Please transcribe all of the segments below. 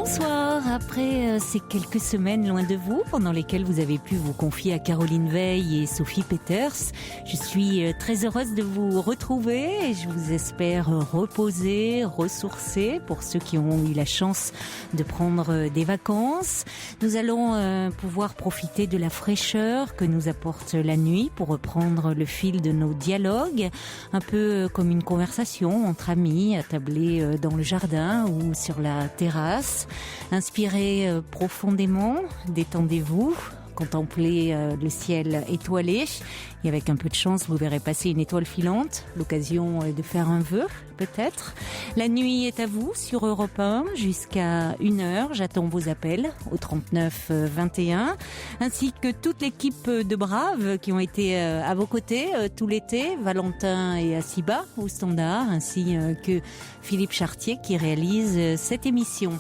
Bonsoir, après ces quelques semaines loin de vous, pendant lesquelles vous avez pu vous confier à Caroline Veil et Sophie Peters, je suis très heureuse de vous retrouver et je vous espère reposer, ressourcer pour ceux qui ont eu la chance de prendre des vacances. Nous allons pouvoir profiter de la fraîcheur que nous apporte la nuit pour reprendre le fil de nos dialogues, un peu comme une conversation entre amis, attablés dans le jardin ou sur la terrasse. Inspirez profondément, détendez-vous, contemplez le ciel étoilé et avec un peu de chance vous verrez passer une étoile filante, l'occasion de faire un vœu peut-être. La nuit est à vous sur Europe 1 jusqu'à 1h, j'attends vos appels au 39 21 ainsi que toute l'équipe de braves qui ont été à vos côtés tout l'été, Valentin et Asiba au standard ainsi que Philippe Chartier qui réalise cette émission.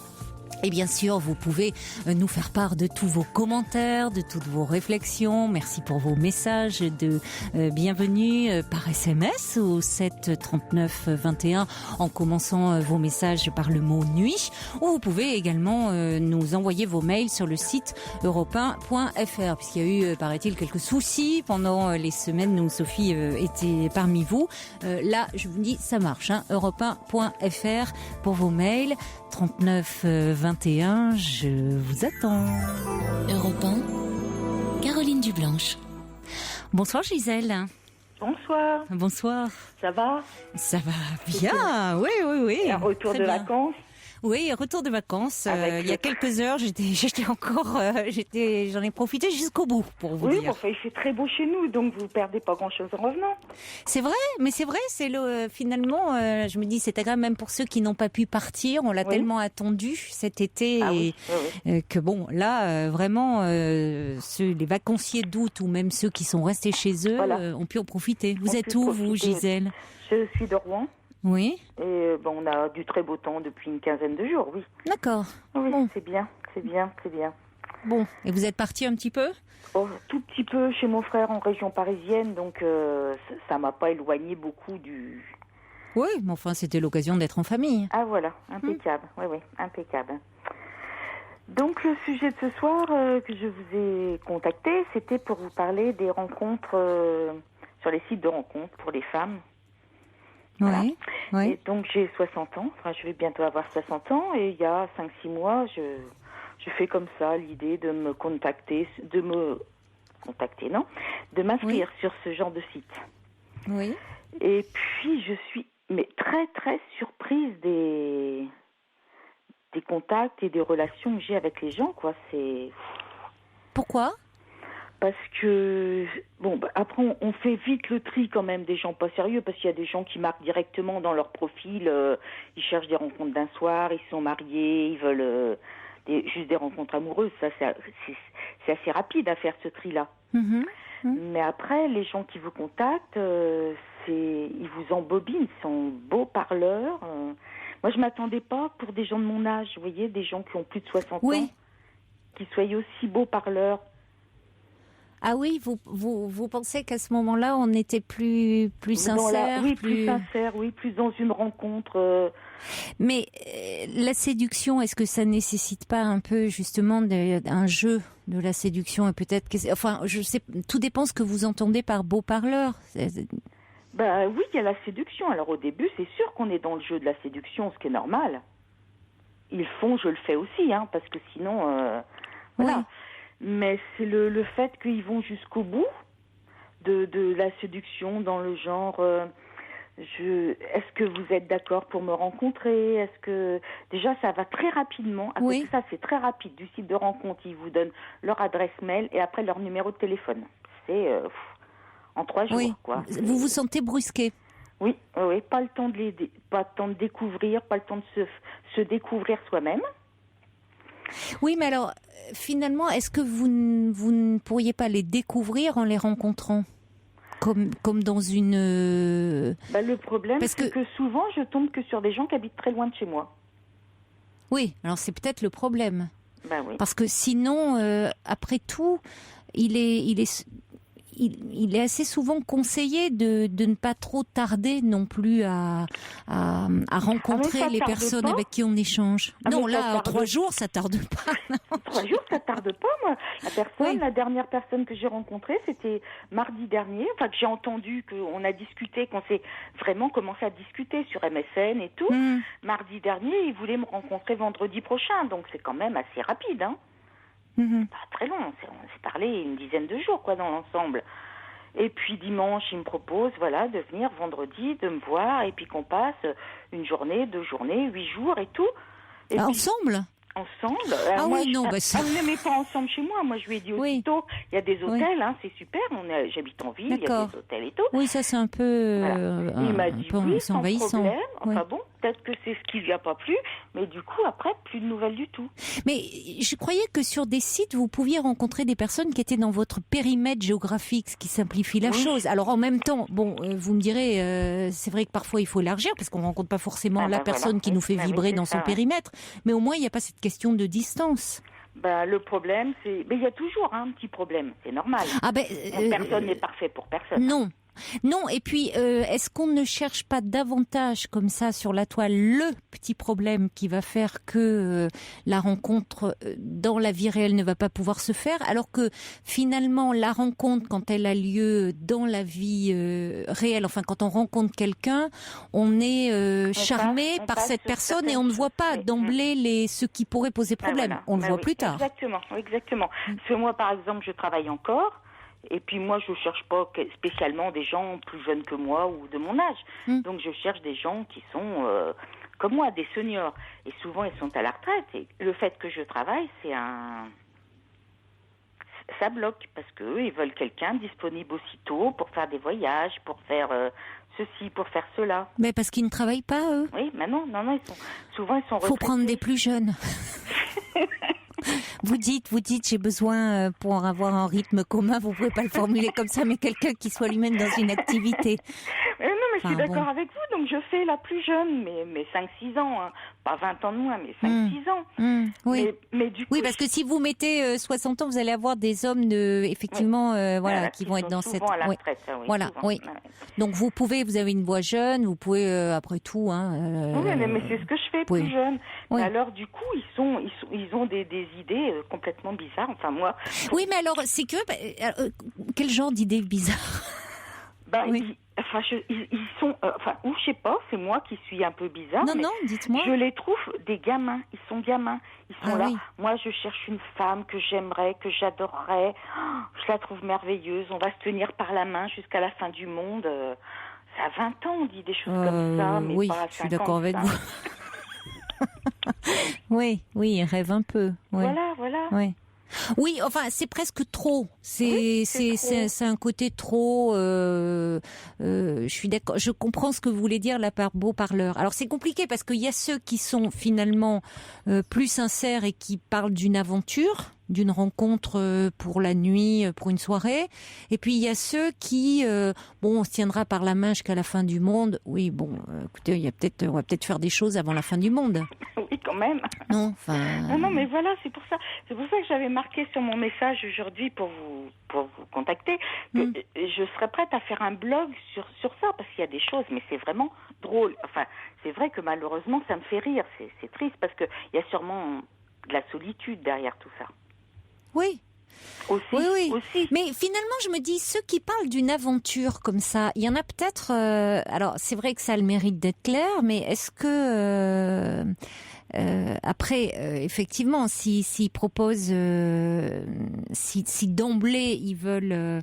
Et bien sûr, vous pouvez nous faire part de tous vos commentaires, de toutes vos réflexions. Merci pour vos messages de bienvenue par SMS au 7 39 21 en commençant vos messages par le mot nuit. Ou vous pouvez également nous envoyer vos mails sur le site europe1.fr puisqu'il y a eu, paraît-il, quelques soucis pendant les semaines où Sophie était parmi vous. Là, je vous dis, ça marche. Europe1.fr pour vos mails. 39 21, je vous attends. Europe 1, Caroline Dublanche. Bonsoir Gisèle. Bonsoir. Bonsoir. Ça va? Ça va bien, oui. Et un retour Très de bien. vacances? Oui, retour de vacances. Il y a quelques heures, j'étais encore, j'en ai profité jusqu'au bout pour vous Oui, dire. enfin, il fait très beau chez nous, donc vous perdez pas grand-chose en revenant. C'est vrai, c'est finalement, je me dis, c'est agréable même pour ceux qui n'ont pas pu partir. On l'a tellement attendu cet été que bon, là, vraiment, les vacanciers d'août ou même ceux qui sont restés chez eux ont pu en profiter. Vous êtes où, vous, Gisèle? Je suis de Rouen. Oui. Et on a du très beau temps depuis une quinzaine de jours, oui. D'accord. Oui, bon. c'est bien. Bon, et vous êtes parti un petit peu? Tout petit peu chez mon frère en région parisienne, donc ça m'a pas éloigné beaucoup du... Oui, mais enfin, c'était l'occasion d'être en famille. Ah voilà, impeccable, oui, impeccable. Donc le sujet de ce soir que je vous ai contacté, c'était pour vous parler des rencontres sur les sites de rencontres pour les femmes. Voilà. Oui. Et donc j'ai 60 ans, enfin je vais bientôt avoir 60 ans et il y a 5-6 mois, je fais comme ça l'idée de m'inscrire sur ce genre de site. Oui. Et puis je suis très très surprise des contacts et des relations que j'ai avec les gens, quoi. C'est... Pourquoi ? Parce que, après, on fait vite le tri quand même des gens pas sérieux, parce qu'il y a des gens qui marquent directement dans leur profil, ils cherchent des rencontres d'un soir, ils sont mariés, ils veulent juste des rencontres amoureuses. Ça, c'est assez rapide à faire ce tri-là. Mais après, les gens qui vous contactent, ils vous embobinent, ils sont beaux parleurs. Moi, je m'attendais pas pour des gens de mon âge, vous voyez, des gens qui ont plus de 60 ans, qui soient aussi beaux parleurs. Ah oui, vous pensez qu'à ce moment-là, on était plus sincère, plus sincère, plus dans une rencontre. Mais la séduction, est-ce que ça nécessite pas un peu justement un jeu de la séduction et peut-être je sais, tout dépend ce que vous entendez par beau parleur. Oui, il y a la séduction. Alors au début, c'est sûr qu'on est dans le jeu de la séduction, ce qui est normal. Ils le font, je le fais aussi, parce que sinon, voilà. Oui. Mais c'est le fait qu'ils vont jusqu'au bout de la séduction dans le genre est-ce que vous êtes d'accord pour me rencontrer? Est-ce que déjà ça va très rapidement. À côté de ça, c'est très rapide. Du site de rencontre, ils vous donnent leur adresse mail et après leur numéro de téléphone. C'est en 3 jours, quoi. Vous vous sentez brusqué? Oui, pas le temps de découvrir, pas le temps de se découvrir soi-même. Oui, mais alors, finalement, est-ce que vous ne pourriez pas les découvrir en les rencontrant comme dans une... Le problème, c'est que souvent, je tombe que sur des gens qui habitent très loin de chez moi. Oui, alors c'est peut-être le problème. Oui. Parce que sinon, après tout, il il est assez souvent conseillé de ne pas trop tarder non plus à rencontrer les personnes avec qui on échange. Non, là, 3 jours, ça tarde pas. 3 jours, ça tarde pas, moi. La dernière personne que j'ai rencontrée, c'était mardi dernier, enfin que j'ai entendu qu'on a discuté, qu'on s'est vraiment commencé à discuter sur MSN et tout. Mardi dernier, il voulait me rencontrer vendredi prochain, donc c'est quand même assez rapide, hein. C'est pas très long, on s'est parlé une dizaine de jours, quoi, dans l'ensemble. Et puis dimanche, il me propose, de venir vendredi, de me voir, et puis qu'on passe 1 journée, 2 journées, 8 jours et tout. Et ensemble ? Ensemble. Moi, on ne met pas ensemble chez moi. Moi, je lui ai dit aussitôt, il y a des hôtels, c'est super. J'habite en ville, il y a des hôtels et tout. Oui, ça c'est un peu, il m'a dit oui, sans envahissant. problème. Enfin bon, peut-être que c'est ce qui lui a pas plu, mais du coup, après, plus de nouvelles du tout. Mais je croyais que sur des sites, vous pouviez rencontrer des personnes qui étaient dans votre périmètre géographique, ce qui simplifie la chose. Alors en même temps, vous me direz, c'est vrai que parfois il faut élargir, parce qu'on rencontre pas forcément la personne qui nous fait vibrer dans son périmètre, mais au moins il n'y a pas cette question de distance. Le problème, mais il y a toujours un petit problème, c'est normal. Personne n'est parfait pour personne. Non, et puis est-ce qu'on ne cherche pas davantage comme ça sur la toile le petit problème qui va faire que la rencontre dans la vie réelle ne va pas pouvoir se faire, alors que finalement la rencontre, quand elle a lieu dans la vie réelle, enfin quand on rencontre quelqu'un, on est charmé par cette personne et on ne voit pas d'emblée ce qui pourrait poser problème. On le voit plus tard. Exactement. Parce que moi, par exemple, je travaille encore. Et puis moi, je cherche pas spécialement des gens plus jeunes que moi ou de mon âge. Donc je cherche des gens qui sont comme moi, des seniors. Et souvent, ils sont à la retraite. Et le fait que je travaille, ça bloque parce qu'eux, ils veulent quelqu'un disponible aussitôt pour faire des voyages, pour faire ceci, pour faire cela. Mais parce qu'ils ne travaillent pas, eux. Oui, mais non, souvent ils sont retraités. Faut prendre des plus jeunes. Vous dites, j'ai besoin pour avoir un rythme commun, vous pouvez pas le formuler comme ça, mais quelqu'un qui soit lui-même dans une activité. Non, mais je suis d'accord avec vous, donc je fais la plus jeune, mais 5-6 ans, hein. Pas 20 ans de moins, mais 5-6 ans. Oui. Mais du coup, parce que si vous mettez 60 ans, vous allez avoir des hommes effectivement, qui vont être dans cette... à la retraite, voilà, souvent. oui. Donc vous avez une voix jeune, vous pouvez, après tout... mais c'est ce que je fais, plus jeune. Oui. Mais alors, du coup, ils ont des idées complètement bizarres, enfin moi... Oui, mais alors, c'est que... quel genre d'idées bizarres? Ils sont, ou je sais pas, c'est moi qui suis un peu bizarre. Non, dites-moi. Je les trouve des gamins. Ils sont gamins. Ils sont là. Oui. Moi, je cherche une femme que j'aimerais, que j'adorerais. Je la trouve merveilleuse. On va se tenir par la main jusqu'à la fin du monde. Ça a 20 ans, on dit des choses comme ça, mais oui, pas à 50 ans. je suis d'accord avec vous. oui, ils rêvent un peu. Oui. Voilà. Oui. Oui, enfin, c'est presque trop. C'est un côté trop. Je suis d'accord. Je comprends ce que vous voulez dire là par beau parleur. Alors c'est compliqué parce qu'il y a ceux qui sont finalement plus sincères et qui parlent d'une aventure, d'une rencontre pour la nuit, pour une soirée. Et puis il y a ceux qui, on se tiendra par la main jusqu'à la fin du monde. Oui, écoutez, on va peut-être faire des choses avant la fin du monde. Oui, quand même. Non, mais voilà, c'est pour ça que j'avais marqué sur mon message aujourd'hui pour vous contacter que je serais prête à faire un blog sur ça parce qu'il y a des choses, mais c'est vraiment drôle. Enfin, c'est vrai que malheureusement, ça me fait rire. C'est triste parce que il y a sûrement de la solitude derrière tout ça. Oui. Aussi. Mais finalement, je me dis, ceux qui parlent d'une aventure comme ça, il y en a peut-être... alors, c'est vrai que ça a le mérite d'être clair, mais est-ce que... après, effectivement, s'ils proposent... si d'emblée, ils veulent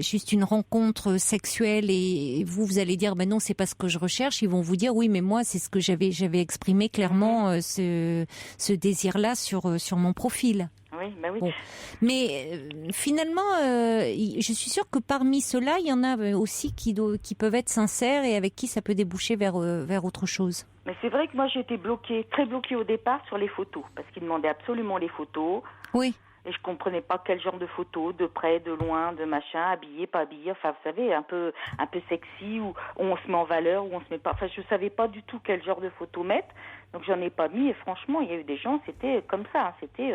juste une rencontre sexuelle et vous allez dire, non, c'est pas ce que je recherche, ils vont vous dire, oui, mais moi, c'est ce que j'avais exprimé clairement, ce désir-là sur mon profil. Oui. Bon. Mais finalement, je suis sûre que parmi ceux-là, il y en a aussi qui peuvent être sincères et avec qui ça peut déboucher vers autre chose. Mais c'est vrai que moi, j'étais très bloquée au départ sur les photos, parce qu'ils demandaient absolument les photos. Oui. Et je comprenais pas quel genre de photos, de près, de loin, de machin, habillé, pas habillé, enfin, vous savez, un peu sexy, où on se met en valeur, où on se met pas, enfin, je savais pas du tout quel genre de photos mettre, donc j'en ai pas mis, et franchement, il y a eu des gens, c'était comme ça, c'était,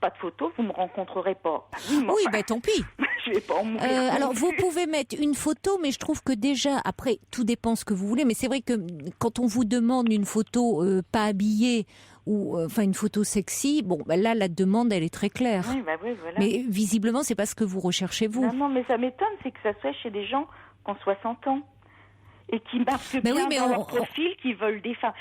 pas de photos, vous me rencontrerez pas. Oui, tant pis. Je vais pas en mourir. Alors, vous pouvez mettre une photo, mais je trouve que déjà, après, tout dépend ce que vous voulez. Mais c'est vrai que quand on vous demande une photo pas habillée ou une photo sexy, bon, là, la demande, elle est très claire. Oui, voilà. Mais visiblement, c'est pas ce que vous recherchez vous. Non, mais ça m'étonne, c'est que ça se fait chez des gens qui ont 60 ans. Et qui marquent bien dans leur profil, qui veulent des femmes.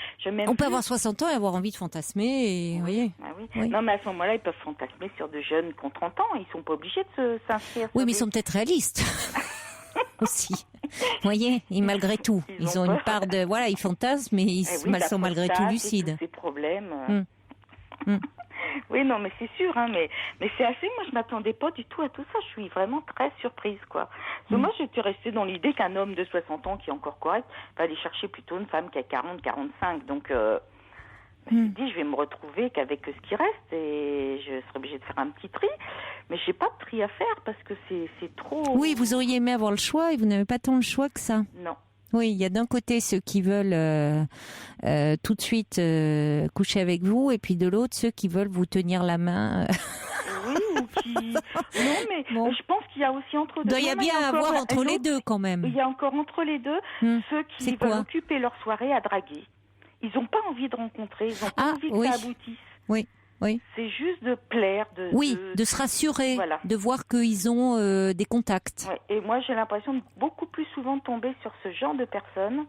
On peut avoir 60 ans et avoir envie de fantasmer, et voyez. Ah oui. Oui. Non, mais à ce moment-là, ils peuvent fantasmer sur de jeunes qui ont 30 ans. Ils sont pas obligés de s'inscrire. Oui, mais ils sont peut-être réalistes aussi. Vous voyez, et malgré tout, ils ont une part de... Voilà, ils fantasment, mais ils sont malgré tout lucides. Ces problèmes... Oui, non, mais c'est sûr, hein, mais c'est assez... Moi, je m'attendais pas du tout à tout ça. Je suis vraiment très surprise, quoi. Parce que moi, j'étais restée dans l'idée qu'un homme de 60 ans qui est encore correct va aller chercher plutôt une femme qui a 40, 45. Donc, je me suis dit, je vais me retrouver qu'avec ce qui reste et je serai obligée de faire un petit tri. Mais j'ai pas de tri à faire parce que c'est trop... Oui, vous auriez aimé avoir le choix et vous n'avez pas tant le choix que ça. Non. Oui, il y a d'un côté ceux qui veulent tout de suite coucher avec vous, et puis de l'autre ceux qui veulent vous tenir la main. Oui, ou qui... Non, mais je pense qu'il y a aussi entre deux. Il doit y a bien avoir entre les deux quand même. Il y a encore entre les deux ceux qui veulent occuper leur soirée à draguer. Ils n'ont pas envie de rencontrer, ils n'ont pas envie que ça aboutisse. Oui. Oui. C'est juste de plaire, de se rassurer, de voir qu'ils ont des contacts. Ouais. Et moi, j'ai l'impression de beaucoup plus souvent tomber sur ce genre de personnes.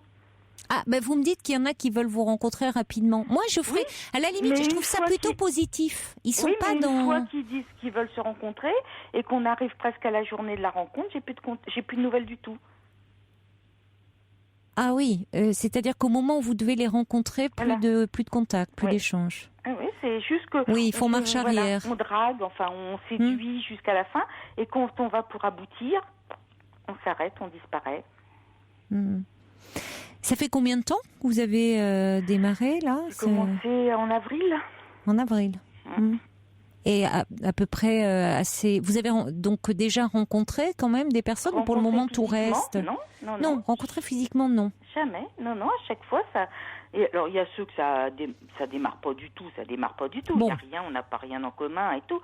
Ah, ben vous me dites qu'il y en a qui veulent vous rencontrer rapidement. Moi, je ferais, à la limite, je trouve ça plutôt positif. Ils sont pas dans... Une fois qu'ils disent qu'ils veulent se rencontrer et qu'on arrive presque à la journée de la rencontre, j'ai plus de nouvelles du tout. Ah oui, c'est-à-dire qu'au moment où vous devez les rencontrer, plus de contact, plus d'échanges. Ah oui, c'est juste que... Oui, ils font marche arrière. On drague, on séduit jusqu'à la fin, et quand on va pour aboutir, on s'arrête, on disparaît. Ça fait combien de temps que vous avez démarré, là? J'ai commencé en avril. En avril. Et à peu près assez... Vous avez donc déjà rencontré quand même des personnes, ou pour le moment tout reste? Non, rencontrer physiquement, non. Jamais, non, à chaque fois ça... Et alors il y a ceux que ça démarre pas du tout, Bon. Il y a rien, on n'a pas rien en commun et tout.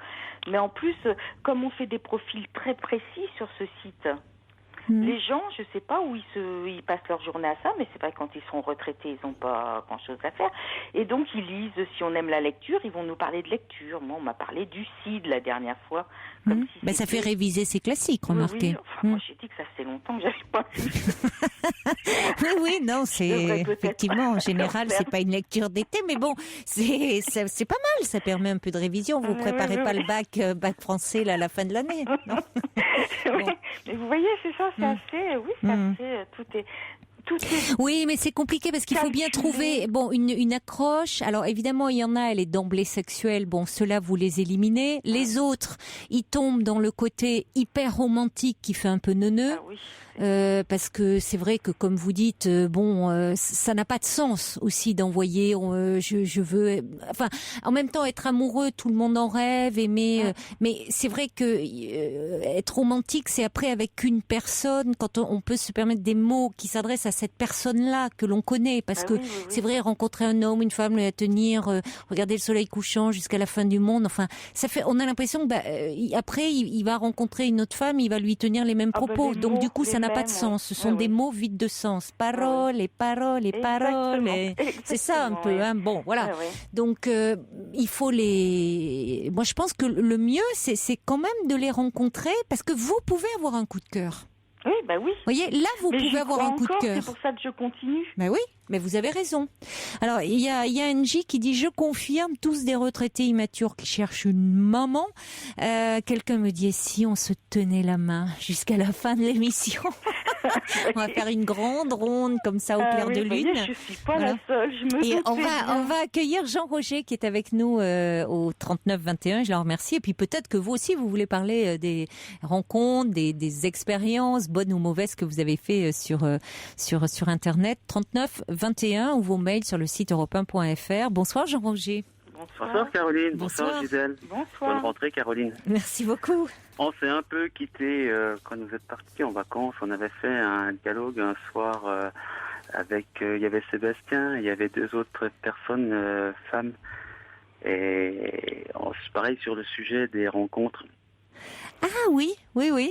Mais en plus, comme on fait des profils très précis sur ce site, les gens, je sais pas où ils passent leur journée à ça, mais c'est vrai que quand ils sont retraités, ils n'ont pas grand-chose à faire. Et donc ils lisent, si on aime la lecture, ils vont nous parler de lecture. Moi, on m'a parlé du Cid la dernière fois. Comme si ça fait réviser ses classiques, remarquez. Oui. Moi, j'ai dit que ça fait longtemps que j'avais pas lu. oui, non, c'est effectivement, en général, c'est pas une lecture d'été, mais bon, c'est pas mal, ça permet un peu de révision. Vous préparez pas le bac français là, à la fin de l'année, non? Oui, mais vous voyez, c'est ça, c'est assez, tout est... Oui, mais c'est compliqué parce qu'il faut bien trouver une accroche. Alors évidemment, il y en a, elle est d'emblée sexuelle. Bon, ceux-là, vous les éliminez. Les autres, ils tombent dans le côté hyper romantique qui fait un peu neuneux. Ah oui. Parce que c'est vrai que, comme vous dites, ça n'a pas de sens aussi d'envoyer. Je veux, en même temps, être amoureux, tout le monde en rêve. Mais c'est vrai que être romantique, c'est après avec une personne, quand on peut se permettre des mots qui s'adressent à cette personne-là que l'on connaît. Parce que c'est vrai, rencontrer un homme, une femme, la tenir, regarder le soleil couchant jusqu'à la fin du monde. Enfin, ça fait. On a l'impression que après, il va rencontrer une autre femme, il va lui tenir les mêmes propos. Donc du coup, ça n'a pas de sens. Ce sont des mots vides de sens. Paroles et paroles et paroles. C'est ça un peu. Hein. Bon, voilà. Donc, il faut les... Moi, je pense que le mieux, c'est quand même de les rencontrer parce que vous pouvez avoir un coup de cœur. Oui, bah oui. Vous voyez, là, vous pouvez avoir un coup de cœur. C'est pour ça que je continue. Ben oui, mais vous avez raison. Alors, il y a Angie qui dit « Je confirme, tous des retraités immatures qui cherchent une maman. » Quelqu'un me dit « Si on se tenait la main jusqu'à la fin de l'émission ?» On va faire une grande ronde comme ça au clair de lune. Je suis pas la seule, je me Et on va accueillir Jean-Roger qui est avec nous au 39-21, je le remercie. Et puis peut-être que vous aussi, vous voulez parler des rencontres, des expériences, bonnes ou mauvaises, que vous avez fait sur Internet. 39-21 ou vos mails sur le site europe1.fr. Bonsoir Jean-Roger. Bonsoir Caroline, bonsoir Gisèle. Bonsoir. Bonne rentrée Caroline. Merci beaucoup. On s'est un peu quitté quand vous êtes partis en vacances. On avait fait un dialogue un soir avec, il y avait Sébastien, il y avait deux autres personnes, femmes. Et pareil sur le sujet des rencontres. Ah oui.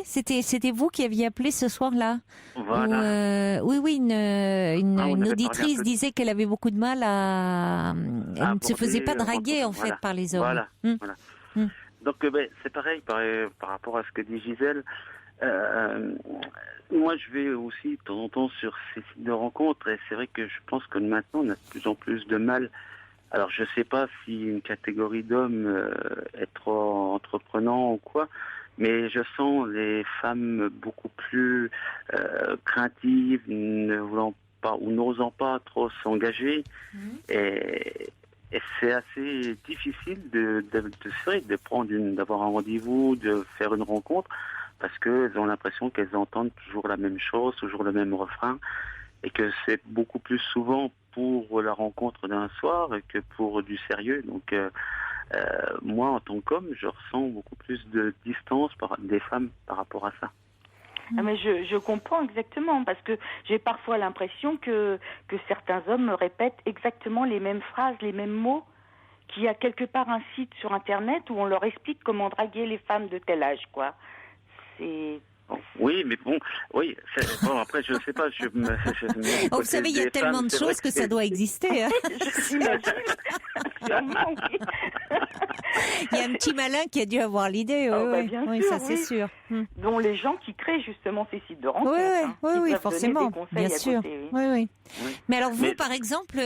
C'était vous qui aviez appelé ce soir-là. Voilà. Oui, une on avait auditrice parlé disait qu'elle avait beaucoup de mal à... Elle ne se faisait pas draguer, en fait, par les hommes. Voilà. Donc, c'est pareil par rapport à ce que dit Gisèle. Moi, je vais aussi de temps en temps sur ces sites de rencontres et c'est vrai que je pense que maintenant, on a de plus en plus de mal. Alors, je sais pas si une catégorie d'hommes est trop entreprenant ou quoi, mais je sens les femmes beaucoup plus craintives, ne voulant pas ou n'osant pas trop s'engager. Et c'est assez difficile d'avoir un rendez-vous, de faire une rencontre, parce qu'elles ont l'impression qu'elles entendent toujours la même chose, toujours le même refrain, et que c'est beaucoup plus souvent pour la rencontre d'un soir que pour du sérieux. Donc moi, en tant qu'homme, je ressens beaucoup plus de distance des femmes par rapport à ça. Ah, mais je comprends exactement, parce que j'ai parfois l'impression que certains hommes me répètent exactement les mêmes phrases, les mêmes mots, qu'il y a quelque part un site sur Internet où on leur explique comment draguer les femmes de tel âge, quoi. C'est... Oui, mais bon, après, je ne sais pas. Vous savez, il y a tellement de choses que ça doit exister. Hein. Sûrement, oui. Il y a un petit malin qui a dû avoir l'idée. Oui, ça c'est sûr. Dont les gens qui créent justement ces sites de rencontres. Oui, forcément, bien sûr. Côté, oui. Mais alors vous, par exemple,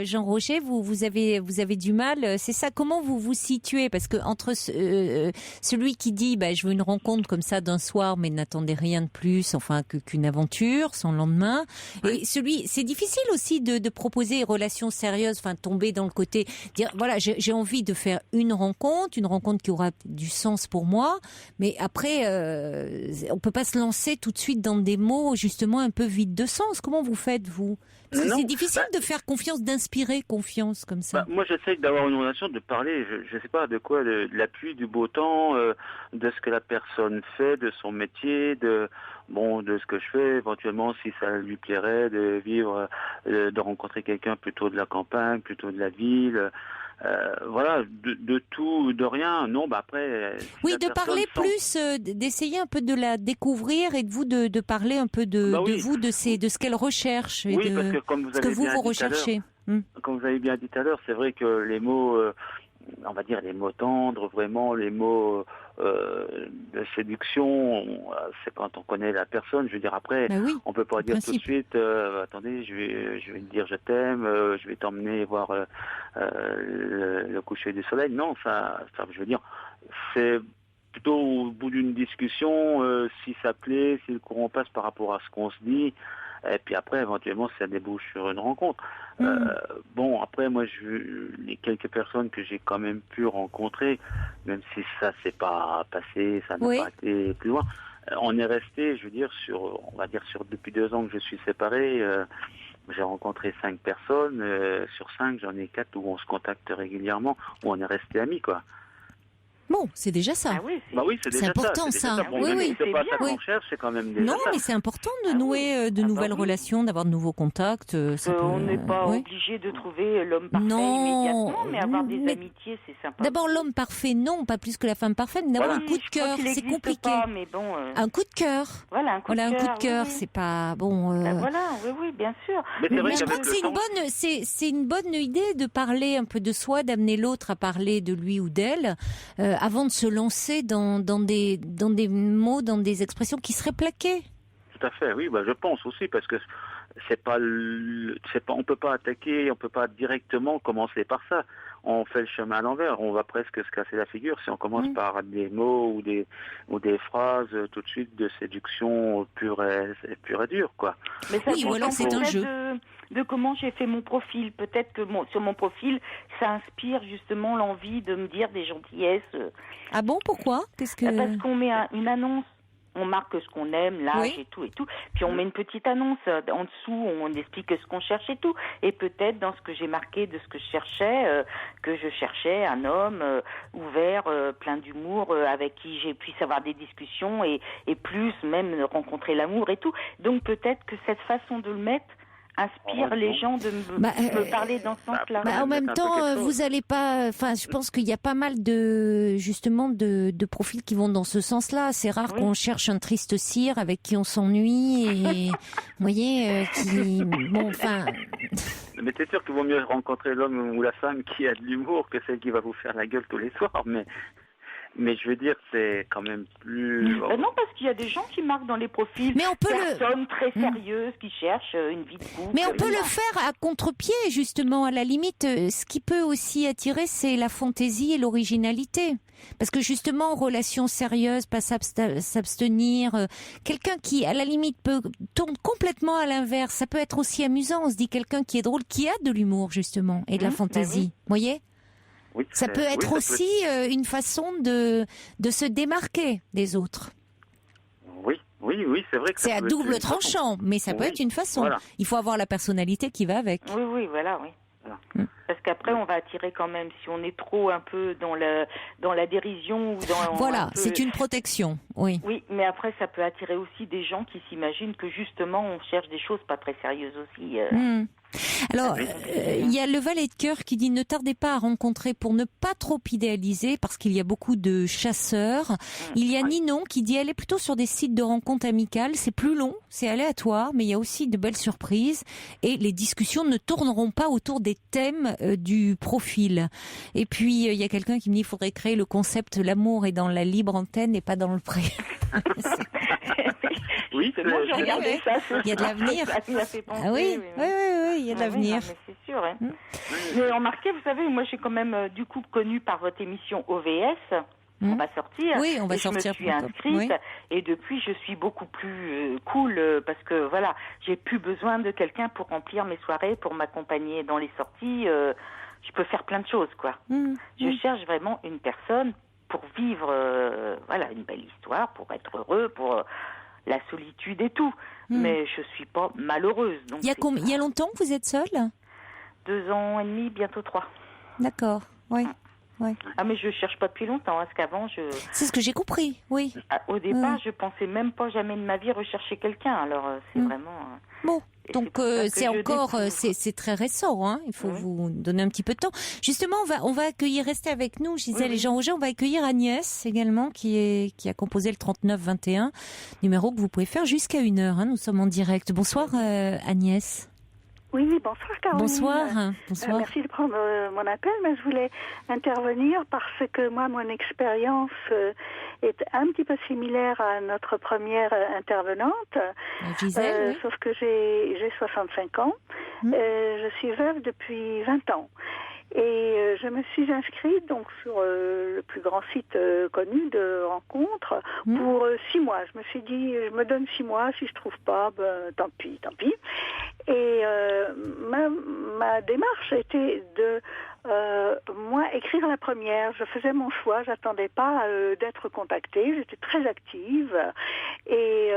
Jean Rocher, vous avez du mal. C'est ça. Comment vous vous situez? Parce que entre celui qui dit, je veux une rencontre comme ça d'un soir, mais n'attendez rien de plus, enfin qu'une aventure sans lendemain. Et c'est difficile aussi de proposer une relation sérieuse, enfin tomber dans le côté, dire voilà, j'ai envie de faire une rencontre qui aura du sens pour moi, mais après on peut pas se lancer tout de suite dans des mots justement un peu vides de sens. Comment vous faites vous? Parce que c'est difficile de faire confiance, d'inspirer confiance comme ça. Moi, j'essaie d'avoir une relation, de parler, je sais pas de quoi, de la pluie, du beau temps, de ce que la personne fait, de son métier, de ce que je fais, éventuellement si ça lui plairait de vivre, de rencontrer quelqu'un plutôt de la campagne, plutôt de la ville. Voilà, de tout, de rien. Non, après. Oui, de parler plus, d'essayer un peu de la découvrir et de vous de parler un peu de vous, de ce qu'elle recherche et parce que comme vous avez vous recherchez. Comme vous avez bien dit tout à l'heure, c'est vrai que les mots, on va dire les mots tendres, vraiment les mots de séduction, c'est quand on connaît la personne. Je veux dire après, on peut pas dire tout de suite, attendez, je vais te dire je t'aime, je vais t'emmener voir le coucher du soleil. Non, ça, je veux dire, c'est plutôt au bout d'une discussion, si ça plaît, si le courant passe par rapport à ce qu'on se dit. Et puis après, éventuellement, ça débouche sur une rencontre. Après, moi, les quelques personnes que j'ai quand même pu rencontrer, même si ça s'est pas passé, ça n'a pas été plus loin, on est resté, je veux dire, depuis 2 ans que je suis séparé, j'ai rencontré 5 personnes. Sur 5, j'en ai 4 où on se contacte régulièrement, où on est resté amis, quoi. Bon, c'est déjà ça. C'est déjà important, ça. C'est pas ça qu'on cherche, c'est quand même déjà ça. Mais c'est important de nouer de nouvelles relations, d'avoir de nouveaux contacts. On n'est pas obligé de trouver l'homme parfait immédiatement, mais avoir des amitiés, c'est sympa. D'abord, l'homme parfait, non, pas plus que la femme parfaite, mais d'avoir un coup de cœur, c'est compliqué. Mais bon, un coup de cœur. Voilà, un coup de cœur, c'est pas bon. Oui, bien sûr. Mais je crois que c'est une bonne idée de parler un peu de soi, d'amener l'autre à parler de lui ou d'elle. Avant de se lancer dans des mots, dans des expressions qui seraient plaquées. Tout à fait, oui, je pense aussi, parce que on peut pas attaquer, on peut pas directement commencer par ça. On fait le chemin à l'envers, on va presque se casser la figure si on commence par des mots ou des phrases tout de suite de séduction pure et dure, quoi. Mais ça, ou alors c'est un jeu. De comment j'ai fait mon profil. Peut-être que sur mon profil, ça inspire justement l'envie de me dire des gentillesses. Ah bon, pourquoi? Parce qu'on met une annonce, on marque ce qu'on aime, l'âge et tout. Puis on met une petite annonce en dessous, on explique ce qu'on cherche et tout. Et peut-être dans ce que j'ai marqué de ce que je cherchais un homme ouvert, plein d'humour, avec qui j'ai pu avoir des discussions et plus même rencontrer l'amour et tout. Donc peut-être que cette façon de le mettre inspire les gens de me parler dans ce sens-là. En même temps, vous allez pas. Enfin, je pense qu'il y a pas mal de profils qui vont dans ce sens-là. C'est rare qu'on cherche un triste cire avec qui on s'ennuie et vous voyez Mais c'est sûr qu'il vaut mieux rencontrer l'homme ou la femme qui a de l'humour que celle qui va vous faire la gueule tous les soirs. Mais je veux dire, c'est quand même plus... non, parce qu'il y a des gens qui marquent dans les profils personnes très sérieuses qui cherchent une vie de couple. Mais on peut le faire à contre-pied, justement. À la limite, ce qui peut aussi attirer, c'est la fantaisie et l'originalité. Parce que justement, en relation sérieuse, pas s'abstenir, quelqu'un qui, à la limite, tourne complètement à l'inverse, ça peut être aussi amusant. On se dit quelqu'un qui est drôle, qui a de l'humour, justement, et de la fantaisie. Vous voyez ? Oui, ça peut être aussi une façon de se démarquer des autres. Oui, c'est vrai que c'est à double tranchant, mais ça peut être une façon. Voilà. Il faut avoir la personnalité qui va avec. Oui, voilà. Parce qu'après, on va attirer quand même, si on est trop un peu dans la dérision ou dans... Voilà, c'est une protection, oui. Oui, mais après, ça peut attirer aussi des gens qui s'imaginent que justement, on cherche des choses pas très sérieuses aussi. Alors, il y a le valet de cœur qui dit « Ne tardez pas à rencontrer pour ne pas trop idéaliser, parce qu'il y a beaucoup de chasseurs. » Il y a Ninon qui dit « Elle est plutôt sur des sites de rencontres amicales. C'est plus long, c'est aléatoire, mais il y a aussi de belles surprises. Et les discussions ne tourneront pas autour des thèmes du profil. » Et puis, il y a quelqu'un qui me dit « Il faudrait créer le concept « L'amour est dans la libre antenne et pas dans le pré. » Oui, c'est bon, j'ai regardé ça. Il y a de l'avenir. Ça m'a fait penser. Ah oui, il y a de l'avenir. Oui, mais c'est sûr. Hein. Mais remarquez, vous savez, moi j'ai quand même du coup connu par votre émission OVS. On va sortir. Oui, on va sortir. Je me suis inscrite et depuis je suis beaucoup plus cool parce que voilà, j'ai plus besoin de quelqu'un pour remplir mes soirées, pour m'accompagner dans les sorties. Je peux faire plein de choses, quoi. Je cherche vraiment une personne pour vivre, une belle histoire, pour être heureux, pour la solitude et tout. Mais je suis pas malheureuse. Donc il y a longtemps que vous êtes seule ? 2 ans et demi, bientôt 3. D'accord, oui. Ah, mais je cherche pas depuis longtemps, parce qu'avant, C'est ce que j'ai compris, oui. Au départ, je pensais même pas jamais de ma vie rechercher quelqu'un, alors c'est vraiment... Bon, donc c'est encore, c'est très récent, hein. Il faut vous donner un petit peu de temps. Justement, on va accueillir, restez avec nous, je disais les gens au jeu, on va accueillir Agnès également, qui a composé le 3921, numéro que vous pouvez faire jusqu'à 1h, hein. Nous sommes en direct. Bonsoir Agnès. Oui, bonsoir Caroline. Bonsoir. Merci de prendre mon appel, mais je voulais intervenir parce que moi, mon expérience est un petit peu similaire à notre première intervenante. Gisèle, sauf que j'ai 65 ans. Je suis veuve depuis 20 ans. Et je me suis inscrite donc sur le plus grand site connu de rencontres pour 6 mois. Je me suis dit, je me donne 6 mois, si je trouve pas, tant pis. Et ma démarche était de moi écrire la première. Je faisais mon choix, j'attendais pas d'être contactée. J'étais très active et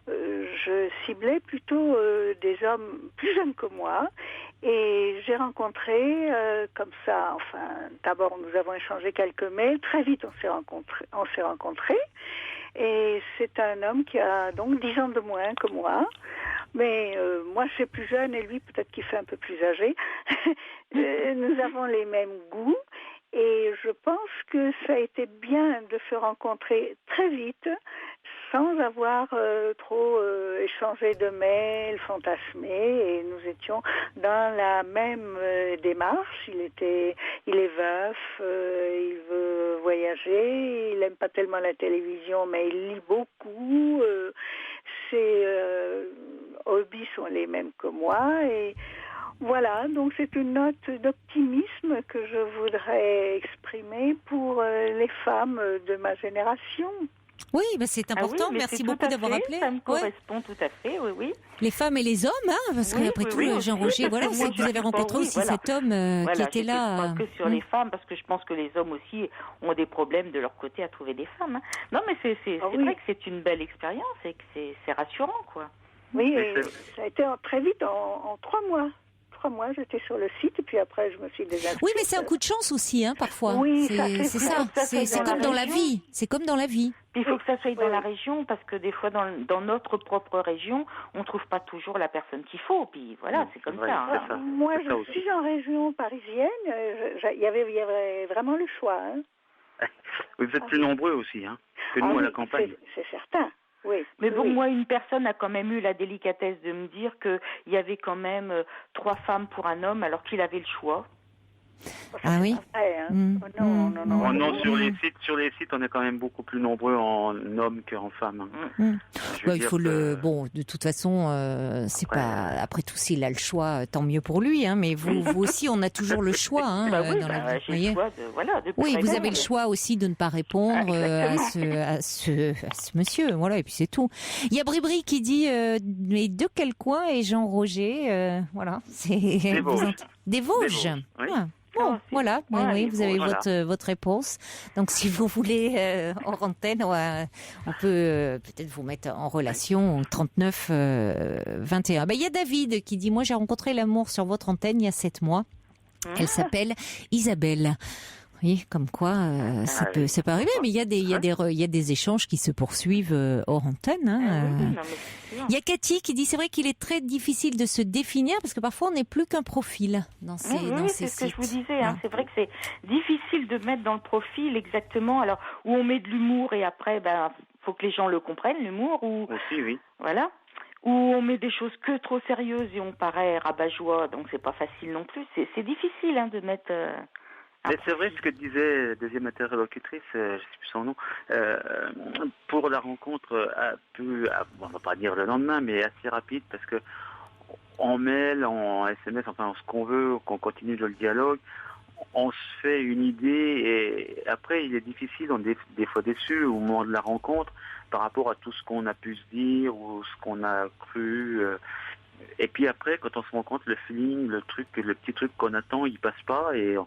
je ciblais plutôt des hommes plus jeunes que moi. Et j'ai rencontré comme ça, d'abord nous avons échangé quelques mails, très vite on s'est rencontrés. Et c'est un homme qui a donc 10 ans de moins que moi. Mais moi, je suis plus jeune et lui, peut-être qu'il fait un peu plus âgé. Nous avons les mêmes goûts. Et je pense que ça a été bien de se rencontrer très vite, sans avoir trop échangé de mails, fantasmé. Et nous étions dans la même démarche. Il est veuf, il veut voyager, il n'aime pas tellement la télévision, mais il lit beaucoup. Ses hobbies sont les mêmes que moi. Et voilà, donc c'est une note d'optimisme que je voudrais exprimer pour les femmes de ma génération. Oui, c'est important. Merci beaucoup d'avoir appelé. Ça me correspond tout à fait, oui. Les femmes et les hommes, hein, parce qu'après tout, Jean-Roger, voilà, c'est que vous avez rencontré aussi cet homme qui était là. Pas que sur les femmes, parce que je pense que les hommes aussi ont des problèmes de leur côté à trouver des femmes. Hein. Non, mais c'est vrai que c'est une belle expérience et que c'est rassurant, quoi. Oui, et ça a été très vite, en 3 mois. 3 mois, j'étais sur le site, et puis après, je me suis désinscrite. Oui, mais c'est un coup de chance aussi, hein, parfois. Oui, c'est ça. C'est comme dans la vie. C'est comme dans la vie. Il faut que ça soit dans la région, parce que des fois, dans notre propre région, on ne trouve pas toujours la personne qu'il faut. Puis voilà, c'est comme ça. Hein. Moi, je suis en région parisienne. Il y avait vraiment le choix. Hein. Vous êtes plus nombreux aussi, hein, que nous à la campagne. C'est certain. Oui. Mais bon, moi, une personne a quand même eu la délicatesse de me dire qu'il y avait quand même 3 femmes pour un homme, alors qu'il avait le choix. Ah oui. Non, sur les sites, on est quand même beaucoup plus nombreux en hommes qu'en femmes. Hein. Il faut de toute façon, c'est pas. Après tout, s'il a le choix, tant mieux pour lui. Hein, mais vous aussi, on a toujours le choix. Hein, dans la vie. Oui, vous avez le choix aussi de ne pas répondre à ce monsieur. Voilà, et puis c'est tout. Il y a Bribri qui dit mais de quel coin est Jean Roger voilà, c'est des Vosges. Oui. Ah. Bon, voilà, oui, vous avez votre réponse. Donc, si vous voulez, hors antenne, on peut peut-être vous mettre en relation au 39 21. Il y a David qui dit, moi, j'ai rencontré l'amour sur votre antenne il y a 7 mois. Elle s'appelle Isabelle. Oui, comme quoi ça peut arriver, mais il y a des échanges qui se poursuivent hors antenne. Hein, Il y a Cathy qui dit c'est vrai qu'il est très difficile de se définir parce que parfois on n'est plus qu'un profil dans ces sites. C'est ce que je vous disais. Hein. C'est vrai que c'est difficile de mettre dans le profil exactement. Alors où on met de l'humour et après, faut que les gens le comprennent l'humour ou aussi, oui. Voilà. Où on met des choses que trop sérieuses et on paraît rabat-joie, donc c'est pas facile non plus. C'est difficile de mettre. Mais c'est vrai ce que disait deuxième interlocutrice, je sais plus son nom, pour la rencontre on va pas dire le lendemain, mais assez rapide parce que en mail, en SMS, enfin ce qu'on veut, qu'on continue le dialogue, on se fait une idée et après il est difficile, on est des fois déçu au moment de la rencontre par rapport à tout ce qu'on a pu se dire ou ce qu'on a cru. Et puis après, quand on se rencontre, le feeling, le petit truc qu'on attend, il passe pas et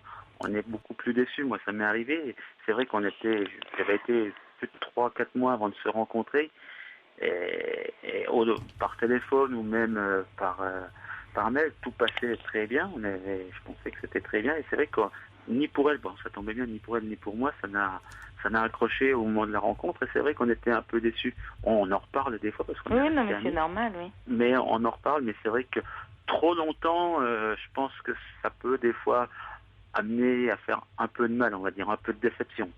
on est beaucoup plus déçus. Moi, ça m'est arrivé. C'est vrai j'avais été plus de 3-4 mois avant de se rencontrer, par téléphone ou même par mail, tout passait très bien. Je pensais que c'était très bien. Et c'est vrai que ni pour elle, ça tombait bien, ni pour elle, ni pour moi, ça n'a accroché au moment de la rencontre. Et c'est vrai qu'on était un peu déçus. On en reparle des fois parce qu'on mais c'est normal, oui. Mais on en reparle, mais c'est vrai que trop longtemps, je pense que ça peut des fois amené à faire un peu de mal, on va dire, un peu de déception.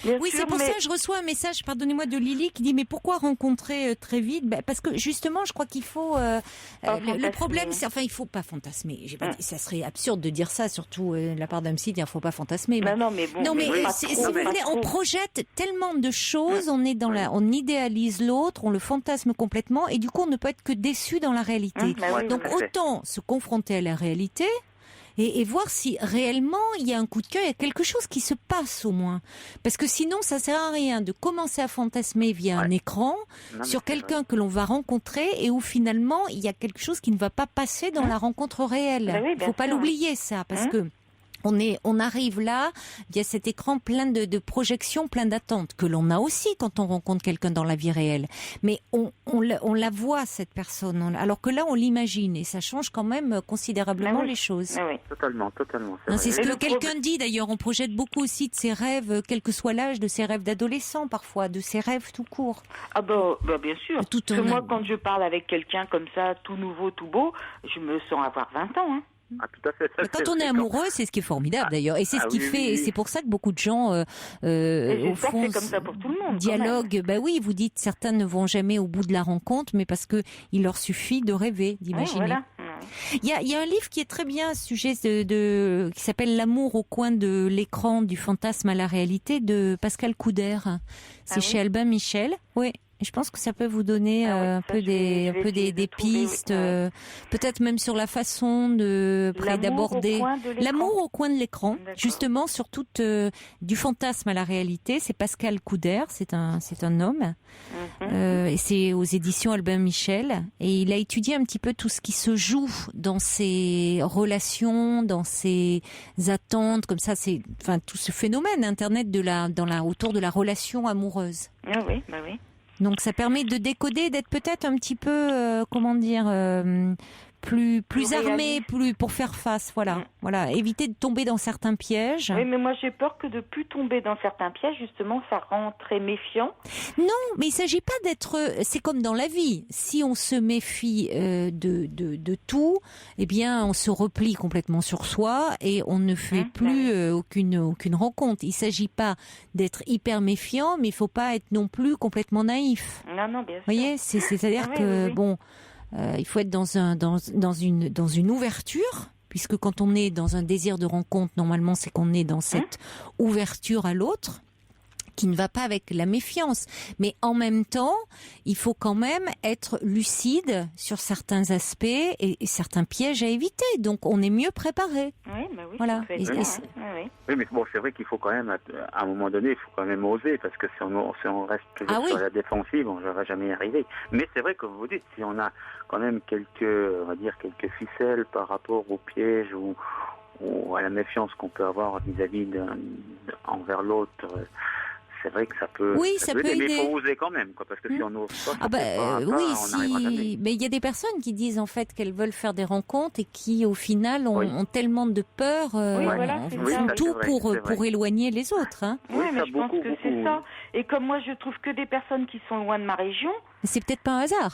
Oui, c'est pour ça que je reçois un message, pardonnez-moi, de Lily qui dit mais pourquoi rencontrer très vite ? Parce que justement, je crois qu'il faut. Le problème, c'est il faut pas fantasmer. Ça serait absurde de dire ça, surtout de la part d'un site. Il faut pas fantasmer. Mais... Non, mais bon. Non, mais si vous voulez, on projette tellement de choses. On est on idéalise l'autre, on le fantasme complètement, et du coup, on ne peut être que déçu dans la réalité. Donc autant se confronter à la réalité. Et voir si réellement il y a un coup de cœur, il y a quelque chose qui se passe au moins. Parce que sinon, ça sert à rien de commencer à fantasmer via un écran sur quelqu'un que l'on va rencontrer et où finalement il y a quelque chose qui ne va pas passer dans la rencontre réelle. Il ne faut pas l'oublier ça, parce que on arrive là, il y a cet écran plein de projections, plein d'attentes que l'on a aussi quand on rencontre quelqu'un dans la vie réelle. Mais on la voit, cette personne, alors que là on l'imagine et ça change quand même considérablement les choses. Totalement. C'est ce que quelqu'un dit d'ailleurs, on projette beaucoup aussi de ses rêves, quel que soit l'âge, de ses rêves d'adolescent parfois, de ses rêves tout court. Ah bien sûr. Parce que moi quand je parle avec quelqu'un comme ça, tout nouveau, tout beau, je me sens avoir 20 ans. Hein. Ah, tout à fait. Ça, quand on est amoureux, c'est ce qui est formidable d'ailleurs, et c'est ce qui fait. Et c'est pour ça que beaucoup de gens, au fond, c'est comme ça pour tout le monde. Dialogue. Oui, vous dites certains ne vont jamais au bout de la rencontre, mais parce que il leur suffit de rêver, d'imaginer. Voilà. Il y a un livre qui est très bien à ce sujet qui s'appelle L'amour au coin de l'écran, du fantasme à la réalité, de Pascal Couder. C'est chez Albin Michel. Oui. Et je pense que ça peut vous donner un peu des pistes, peut-être même sur la façon d'aborder l'amour au coin de l'écran, justement sur toute du fantasme à la réalité. C'est Pascal Couder, c'est un homme, et c'est aux éditions Albin Michel. Et il a étudié un petit peu tout ce qui se joue dans ces relations, dans ces attentes, comme ça, tout ce phénomène Internet autour de la relation amoureuse. Ah oui. Donc ça permet de décoder, d'être peut-être un petit peu, plus armé, plus pour faire face. Voilà. Éviter de tomber dans certains pièges. Oui, mais moi j'ai peur que de plus tomber dans certains pièges, justement, ça rend très méfiant. Non, mais il s'agit pas d'être. C'est comme dans la vie. Si on se méfie de tout, eh bien, on se replie complètement sur soi et on ne fait plus aucune rencontre. Il s'agit pas d'être hyper méfiant, mais il faut pas être non plus complètement naïf. Non, bien sûr. Vous voyez, c'est-à-dire que bon, il faut être dans une ouverture, puisque quand on est dans un désir de rencontre, normalement, c'est qu'on est dans cette ouverture à l'autre, qui ne va pas avec la méfiance. Mais en même temps, il faut quand même être lucide sur certains aspects et certains pièges à éviter. Donc, on est mieux préparé. Oui, voilà. Oui, mais bon, c'est vrai qu'il faut quand même, à un moment donné, il faut quand même oser, parce que si on reste toujours sur la défensive, on ne va jamais y arriver. Mais c'est vrai, comme vous dites, si on a quand même quelques ficelles par rapport aux pièges ou à la méfiance qu'on peut avoir vis-à-vis envers l'autre, c'est vrai que ça peut aider, mais il faut oser quand même, parce que si on n'ose pas, on n'arrivera jamais. Mais il y a des personnes qui disent en fait qu'elles veulent faire des rencontres et qui au final ont tellement de peur, font tout pour éloigner les autres. Hein. Oui, mais je pense que c'est ça. Et comme moi je trouve que des personnes qui sont loin de ma région, c'est peut-être pas un hasard.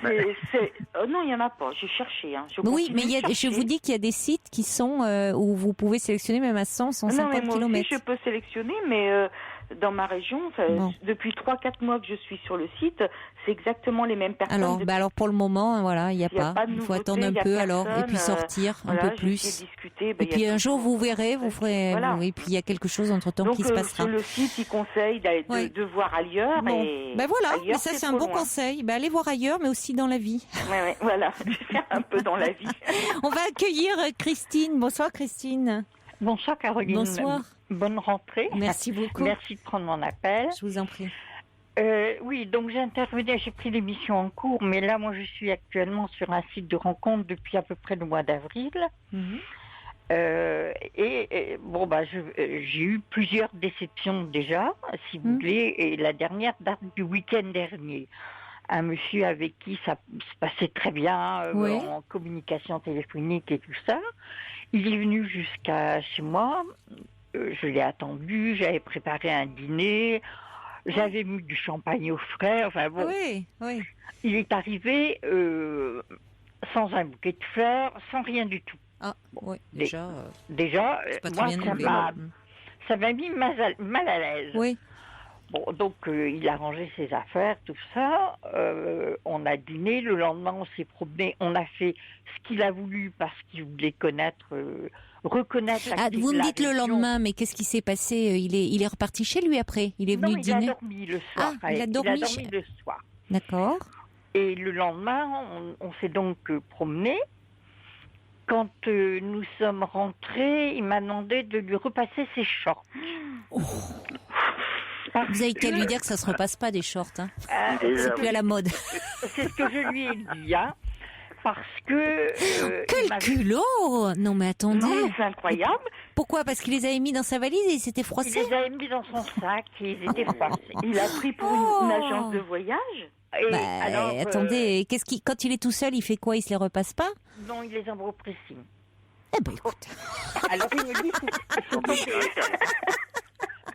Non, il n'y en a pas. J'ai cherché. Oui, mais je vous dis qu'il y a des sites qui sont où vous pouvez sélectionner même à 100, 150 km. Aussi, je peux sélectionner, mais dans ma région, depuis 3-4 mois que je suis sur le site, c'est exactement les mêmes personnes. Alors pour le moment, il n'y a pas. Il faut attendre un peu et puis sortir un peu plus. Discuter, et puis un jour, vous verrez, vous ferez. Et puis il y a quelque chose entre-temps qui se passera. Donc sur le site, il conseille de voir ailleurs. Mais ça c'est un bon conseil. Allez voir ailleurs, mais aussi dans la vie. Voilà, faire un peu dans la vie. On va accueillir Christine. Bonsoir Christine. Bonsoir Caroline. Bonsoir. Bonne rentrée. Merci beaucoup. Merci de prendre mon appel. Je vous en prie. Oui, donc j'ai pris l'émission en cours, mais là, moi, je suis actuellement sur un site de rencontre depuis à peu près le mois d'avril. J'ai eu plusieurs déceptions déjà, si vous voulez, et la dernière date du week-end dernier. Un monsieur avec qui ça se passait très bien en communication téléphonique et tout ça. Il est venu jusqu'à chez moi. Je l'ai attendu. J'avais préparé un dîner. J'avais mis du champagne au frais. Enfin bon. Oui. Il est arrivé sans un bouquet de fleurs, sans rien du tout. Ah, oui. Déjà, moi, ça m'a mis mal à l'aise. Oui. Bon, donc il a rangé ses affaires, tout ça. On a dîné. Le lendemain, on s'est promené. On a fait ce qu'il a voulu parce qu'il voulait reconnaître. Vous me dites le lendemain, mais qu'est-ce qui s'est passé? Il est reparti chez lui après. Il est venu dîner. Il a dormi le soir. Il a dormi le soir. D'accord. Et le lendemain, on s'est donc promené. Quand nous sommes rentrés, il m'a demandé de lui repasser ses shorts. Vous avez qu'à lui dire que ça se repasse pas des shorts. Hein. C'est plus à la mode. C'est ce que je lui ai dit, parce que... Quel culot! Non mais attendez. Non, c'est incroyable. Pourquoi? Parce qu'il les avait mis dans sa valise et il s'était froissé? Il les avait mis dans son sac et ils étaient froissés. Il a pris pour une agence de voyage? Attendez, quand il est tout seul, il fait quoi? Il se les repasse pas? Non, il les envoie au pressing. Écoute. Alors il me dit...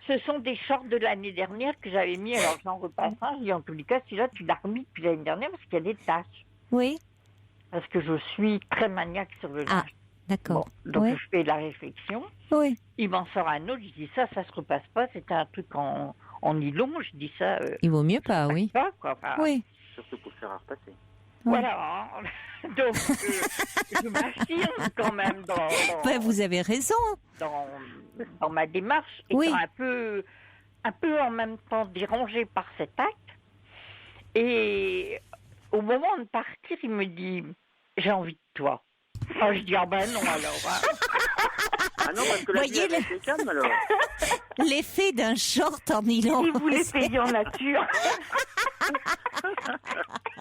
Ce sont des shorts de l'année dernière que j'avais mis, alors j'en repasse un. Je dis en tous les cas, celui-là, tu l'as remis depuis l'année dernière parce qu'il y a des taches. Oui. Parce que je suis très maniaque sur le linge. Ah, d'accord. Donc je fais la réflexion. Oui. Il m'en sort un autre, je dis ça se repasse pas. C'était un truc en nylon, je dis ça. Il vaut mieux pas, oui. Pas, quoi. Enfin, oui. Surtout pour faire repasser. Voilà. Donc, je m'affirme quand même dans vous avez raison. Dans ma démarche, étant un peu en même temps dérangée par cet acte. Et au moment de partir, il me dit « J'ai envie de toi ». Je dis « Ah ben non alors Ah non, parce que la vie c'est calme alors. L'effet d'un short en nylon. Si vous voulez payer en nature.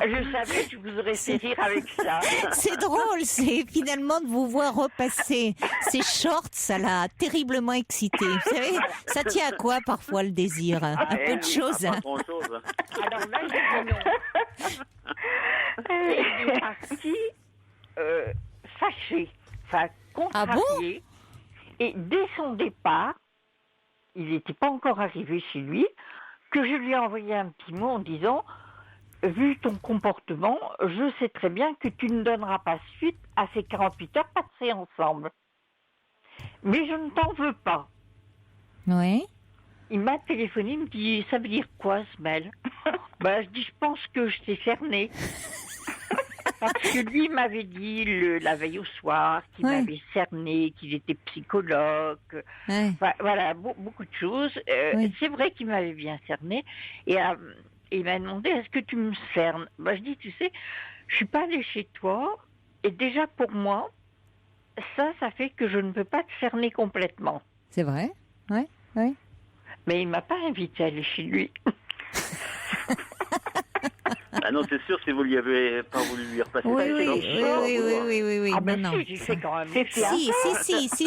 Je savais que je vous aurais fait rire avec ça. C'est drôle, c'est finalement de vous voir repasser ces shorts, ça l'a terriblement excité. Vous savez, ça tient à quoi parfois le désir? Un peu de choses. Pas grand-chose. Alors là, j'ai dit non. Et il est parti. fâché, enfin contrarié. Et dès son départ, il n'était pas encore arrivé chez lui, que je lui ai envoyé un petit mot en disant « Vu ton comportement, je sais très bien que tu ne donneras pas suite à ces 48 heures passées ensemble. Mais je ne t'en veux pas. » Oui. Il m'a téléphoné, il me dit « Ça veut dire quoi, ce mail ?» Je dis « Je pense que je t'ai cerné. » Parce que lui m'avait dit la veille au soir qu'il m'avait cerné, qu'il était psychologue, voilà, beaucoup de choses. C'est vrai qu'il m'avait bien cerné. Et il m'a demandé, est-ce que tu me cernes ? Je dis, tu sais, je suis pas allée chez toi. Et déjà pour moi, ça fait que je ne peux pas te cerner complètement. C'est vrai, oui. Mais il m'a pas invité à aller chez lui. Ah non, c'est sûr, si vous lui avez pas voulu lui repasser. Oui. Ah ben si, j'ai fait quand même.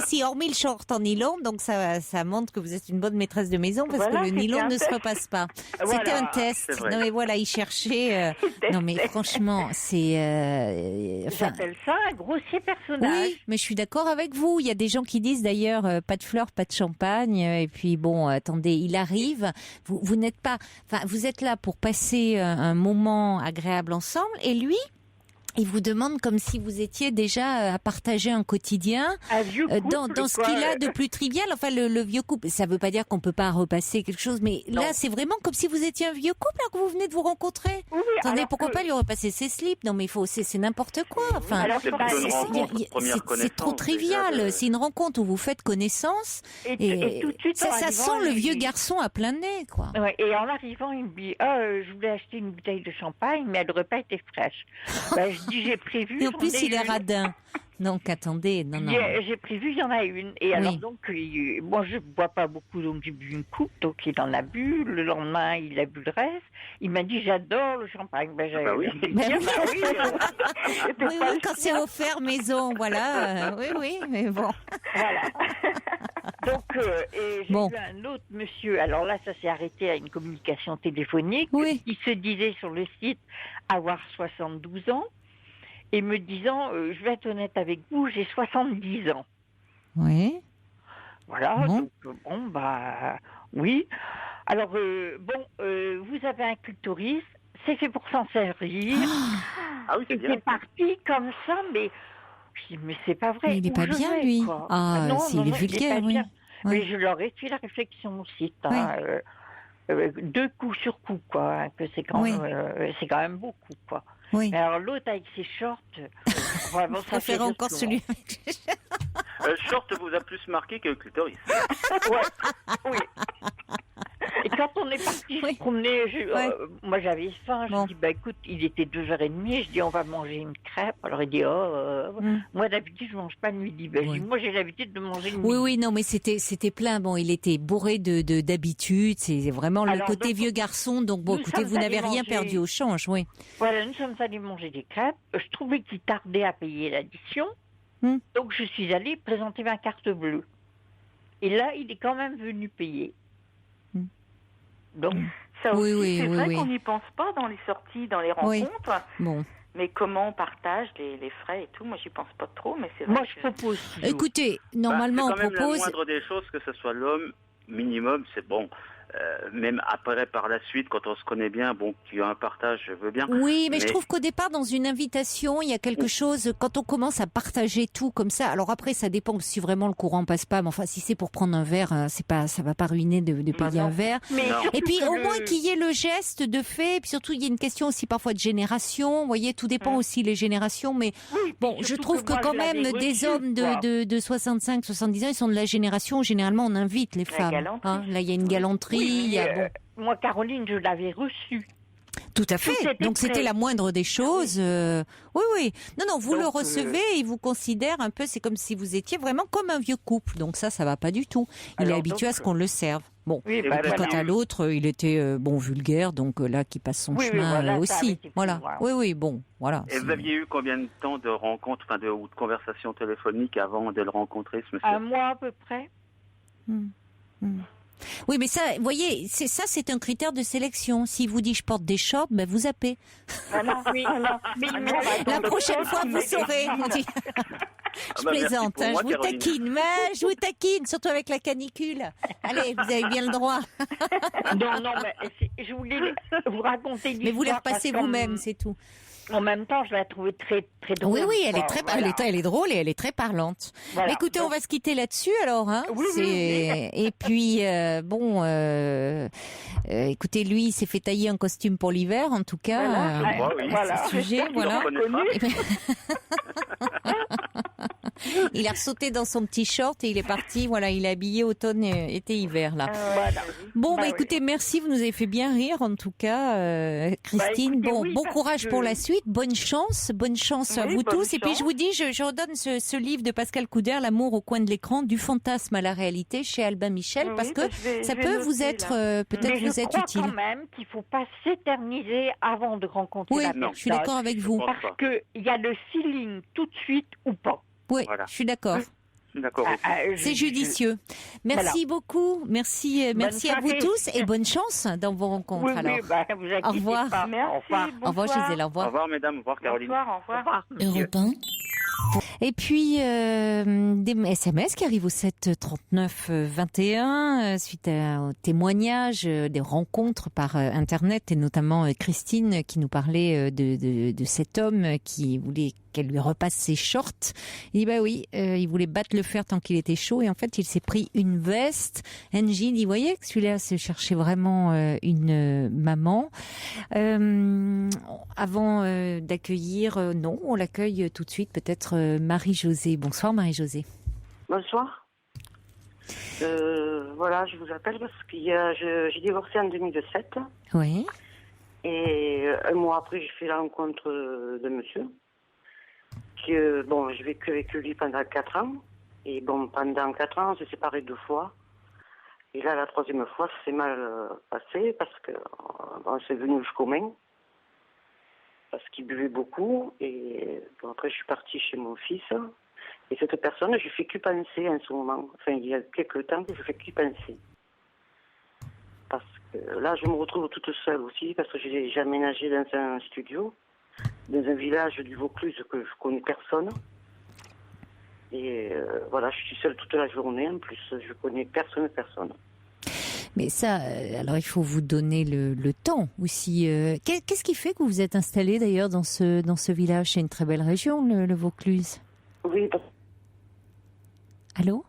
Si, hormis le short en nylon, donc ça montre que vous êtes une bonne maîtresse de maison parce que le nylon ne se repasse pas. C'était un test. Non mais voilà, il cherchait. Non mais franchement, c'est. J'appelle ça un grossier personnage. Oui, mais je suis d'accord avec vous. Il y a des gens qui disent d'ailleurs pas de fleurs, pas de champagne. Et puis bon, attendez, il arrive. Vous n'êtes pas. Enfin, vous êtes là pour passer un moment agréable ensemble, et lui, il vous demande comme si vous étiez déjà à partager un quotidien dans ce qu'il a de plus trivial. Enfin, le vieux couple, ça veut pas dire qu'on peut pas repasser quelque chose, mais là, c'est vraiment comme si vous étiez un vieux couple que vous venez de vous rencontrer. Oui, attendez, pourquoi pas lui repasser ses slips ? Non, mais c'est n'importe quoi. Enfin, c'est trop trivial. C'est une rencontre où vous faites connaissance et tout de suite, ça sent le vieux garçon à plein nez, quoi. Ouais, et en arrivant, il me dit, je voulais acheter une bouteille de champagne, mais elle n'aurait pas été fraîche. Je dis, j'ai prévu. Et en plus, il est radin. Donc, attendez, non. J'ai prévu, il y en a une. Et alors, donc, moi, je ne bois pas beaucoup, donc j'ai bu une coupe. Donc, il en a bu. Le lendemain, il a bu le reste. Il m'a dit, j'adore le champagne. Oui, quand c'est offert maison, voilà. Oui, mais bon. Voilà. Donc, j'ai vu un autre monsieur. Alors là, ça s'est arrêté à une communication téléphonique. Qui se disait sur le site avoir 72 ans. Et me disant, je vais être honnête avec vous, j'ai 70 ans. Oui. Voilà, donc oui. Alors, vous avez un clitoris, c'est fait pour s'en servir. Ah oui, c'est bien. Il est parti comme ça, mais je dis, mais c'est pas vrai. Mais il n'est pas bien, lui. Quoi. Non, il est vulgaire, oui. Mais je leur ai fait la réflexion aussi. Deux coups sur coup, quoi. Que c'est quand même beaucoup, quoi. Oui. Alors l'autre avec ses shorts, vraiment, ça fait encore celui avec ses shorts. Le short vous a plus marqué que le clitoris. Oui. Et quand on est parti se promener, moi j'avais faim, je dis écoute, il était 2h30, je dis on va manger une crêpe. Alors il dit moi d'habitude je mange pas le midi. Je dis moi j'ai l'habitude de manger le midi. Oui, non mais c'était plein. Bon, il était bourré d'habitude. C'est vraiment le côté vieux garçon. Donc bon, écoutez, vous n'avez rien perdu au change, oui. Voilà, nous sommes allés manger des crêpes. Je trouvais qu'il tardait à payer l'addition, donc je suis allée présenter ma carte bleue. Et là, il est quand même venu payer. Donc, ça aussi, c'est vrai qu'on n'y pense pas dans les sorties, dans les rencontres. Bon. Mais comment on partage les frais et tout, moi j'y pense pas trop, mais c'est vrai. Moi je propose. Écoutez, normalement on propose. C'est quand même la moindre des choses que ce soit l'homme, minimum, c'est bon. Même après, par la suite, quand on se connaît bien, qu'il y a un partage, je veux bien. Oui, mais je trouve qu'au départ, dans une invitation, il y a quelque chose, quand on commence à partager tout comme ça, alors après, ça dépend si vraiment le courant passe pas, mais enfin, si c'est pour prendre un verre, ça va pas ruiner de payer un verre. Et puis, au moins qu'il y ait le geste de fait, et puis surtout, il y a une question aussi parfois de génération, vous voyez, tout dépend aussi les générations, mais bon, je trouve que quand même, des hommes de 65, 70 ans, ils sont de la génération, généralement, on invite les femmes. Là, il y a une galanterie. Moi, Caroline, je l'avais reçue. Tout à fait. Donc, c'était la moindre des choses. Oui. Non, vous le recevez et il vous considère un peu, c'est comme si vous étiez vraiment comme un vieux couple. Donc ça va pas du tout. Il est habitué à ce qu'on le serve. Bon, et puis quant à l'autre, il était vulgaire, donc là, qui passe son chemin aussi. Voilà. Oui, bon, voilà. Et vous aviez eu combien de temps de rencontre, ou de conversation téléphonique avant de le rencontrer, ce monsieur ? Un mois à peu près. Oui, mais ça, vous voyez, c'est un critère de sélection. Si vous dit je porte des shorts, ben vous zappez. Voilà, oui. Mais la prochaine fois, vous saurez. Je plaisante, je vous taquine, mais je vous taquine, surtout avec la canicule. Allez, vous avez bien le droit. Non, mais je voulais vous raconter l'histoire. Mais vous les repassez vous-même, c'est tout. En même temps, je la trouvais très, très drôle. Oui, elle est elle est drôle et elle est très parlante. Voilà. Écoutez, on va se quitter là-dessus alors. Hein. Oui. Et puis, écoutez, lui, il s'est fait tailler un costume pour l'hiver, en tout cas. Voilà. Sujet, voilà. Il a ressauté dans son petit short et il est parti. Voilà, il est habillé automne, été, hiver là. Voilà. Bon, écoutez, merci, vous nous avez fait bien rire en tout cas, Christine. Écoutez, bon courage pour la suite, bonne chance à vous tous. Et puis je vous dis, je redonne ce livre de Pascal Couder, L'amour au coin de l'écran, du fantasme à la réalité, chez Albin Michel, parce que ça peut vous être peut-être vous être utile. Quand même qu'il faut pas s'éterniser avant de rencontrer la personne. Je suis d'accord avec vous. Parce que il y a le feeling tout de suite ou pas. Oui, voilà. Je suis d'accord. C'est judicieux. Merci beaucoup. Merci à vous tous et bonne chance dans vos rencontres. Au revoir. Pas. Merci. Au revoir Gisèle. Au revoir. Au revoir mesdames. Au revoir Caroline. Au revoir. Europe 1. Et puis des SMS qui arrivent au 7 39 21 suite au témoignage des rencontres par internet et notamment Christine qui nous parlait de cet homme qui voulait qu'elle lui repasse ses shorts. Il dit il voulait battre le fer tant qu'il était chaud et en fait il s'est pris une veste. Angie dit, voyez que celui-là se cherchait vraiment une maman. Avant d'accueillir, non, on l'accueille tout de suite peut-être Marie-Josée. Bonsoir Marie-Josée. Bonsoir. Je vous appelle parce que j'ai divorcé en 2007. Oui. Et un mois après, j'ai fait la rencontre de monsieur. J'ai vécu avec lui pendant 4 ans. Et pendant 4 ans, on s'est séparés 2 fois. Et là, la 3e fois, ça s'est mal passé parce qu'on s'est venu jusqu'aux mains. Parce qu'il buvait beaucoup. Et après, je suis partie chez mon fils. Et cette personne, je ne fais que penser en ce moment. Enfin, il y a quelques temps que je ne fais que penser. Parce que là, je me retrouve toute seule aussi, parce que j'ai aménagé dans un studio, dans un village du Vaucluse que je connais personne. Et je suis seule toute la journée. En plus, je connais personne. Mais ça, alors il faut vous donner le temps aussi. Qu'est-ce qui fait que vous vous êtes installée d'ailleurs dans ce village? C'est une très belle région, le Vaucluse. Oui. Allô,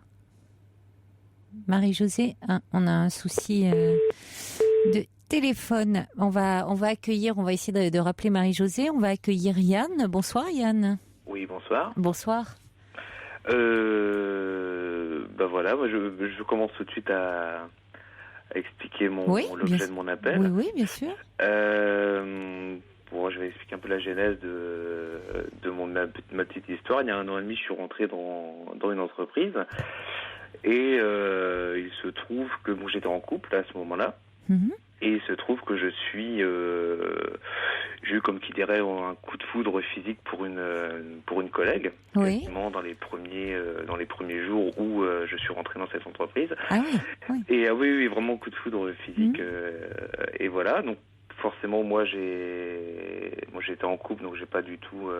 Marie-Josée, on a un souci de téléphone. On va accueillir, on va essayer de rappeler Marie-Josée. On va accueillir Yann. Bonsoir Yann. Oui, bonsoir. Bonsoir. Moi je commence tout de suite à expliquer l'objet de mon appel. Oui, bien sûr. Je vais expliquer un peu la genèse de ma petite histoire. Il y a 1 an et demi, je suis rentré dans une entreprise et il se trouve que j'étais en couple à ce moment-là. Mm-hmm. Et il se trouve que j'ai eu, comme qui dirait, un coup de foudre physique pour une collègue. Oui. Quasiment dans les premiers jours où je suis rentré dans cette entreprise. Ah oui. Et oui, vraiment coup de foudre physique. Et voilà, donc forcément, moi j'étais en couple, donc j'ai pas du tout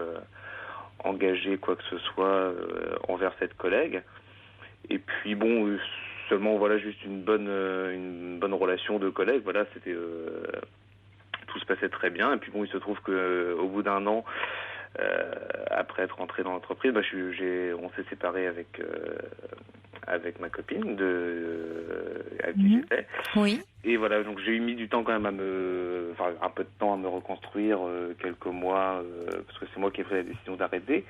engagé quoi que ce soit envers cette collègue. Et puis seulement juste une bonne relation de collègue. Voilà, c'était tout se passait très bien. Et puis il se trouve que au bout d'1 an, après être rentré dans l'entreprise, on s'est séparé avec ma copine avec qui j'étais. Oui. Et voilà, donc j'ai mis du temps quand même un peu de temps à me reconstruire, quelques mois, parce que c'est moi qui ai pris la décision d'arrêter.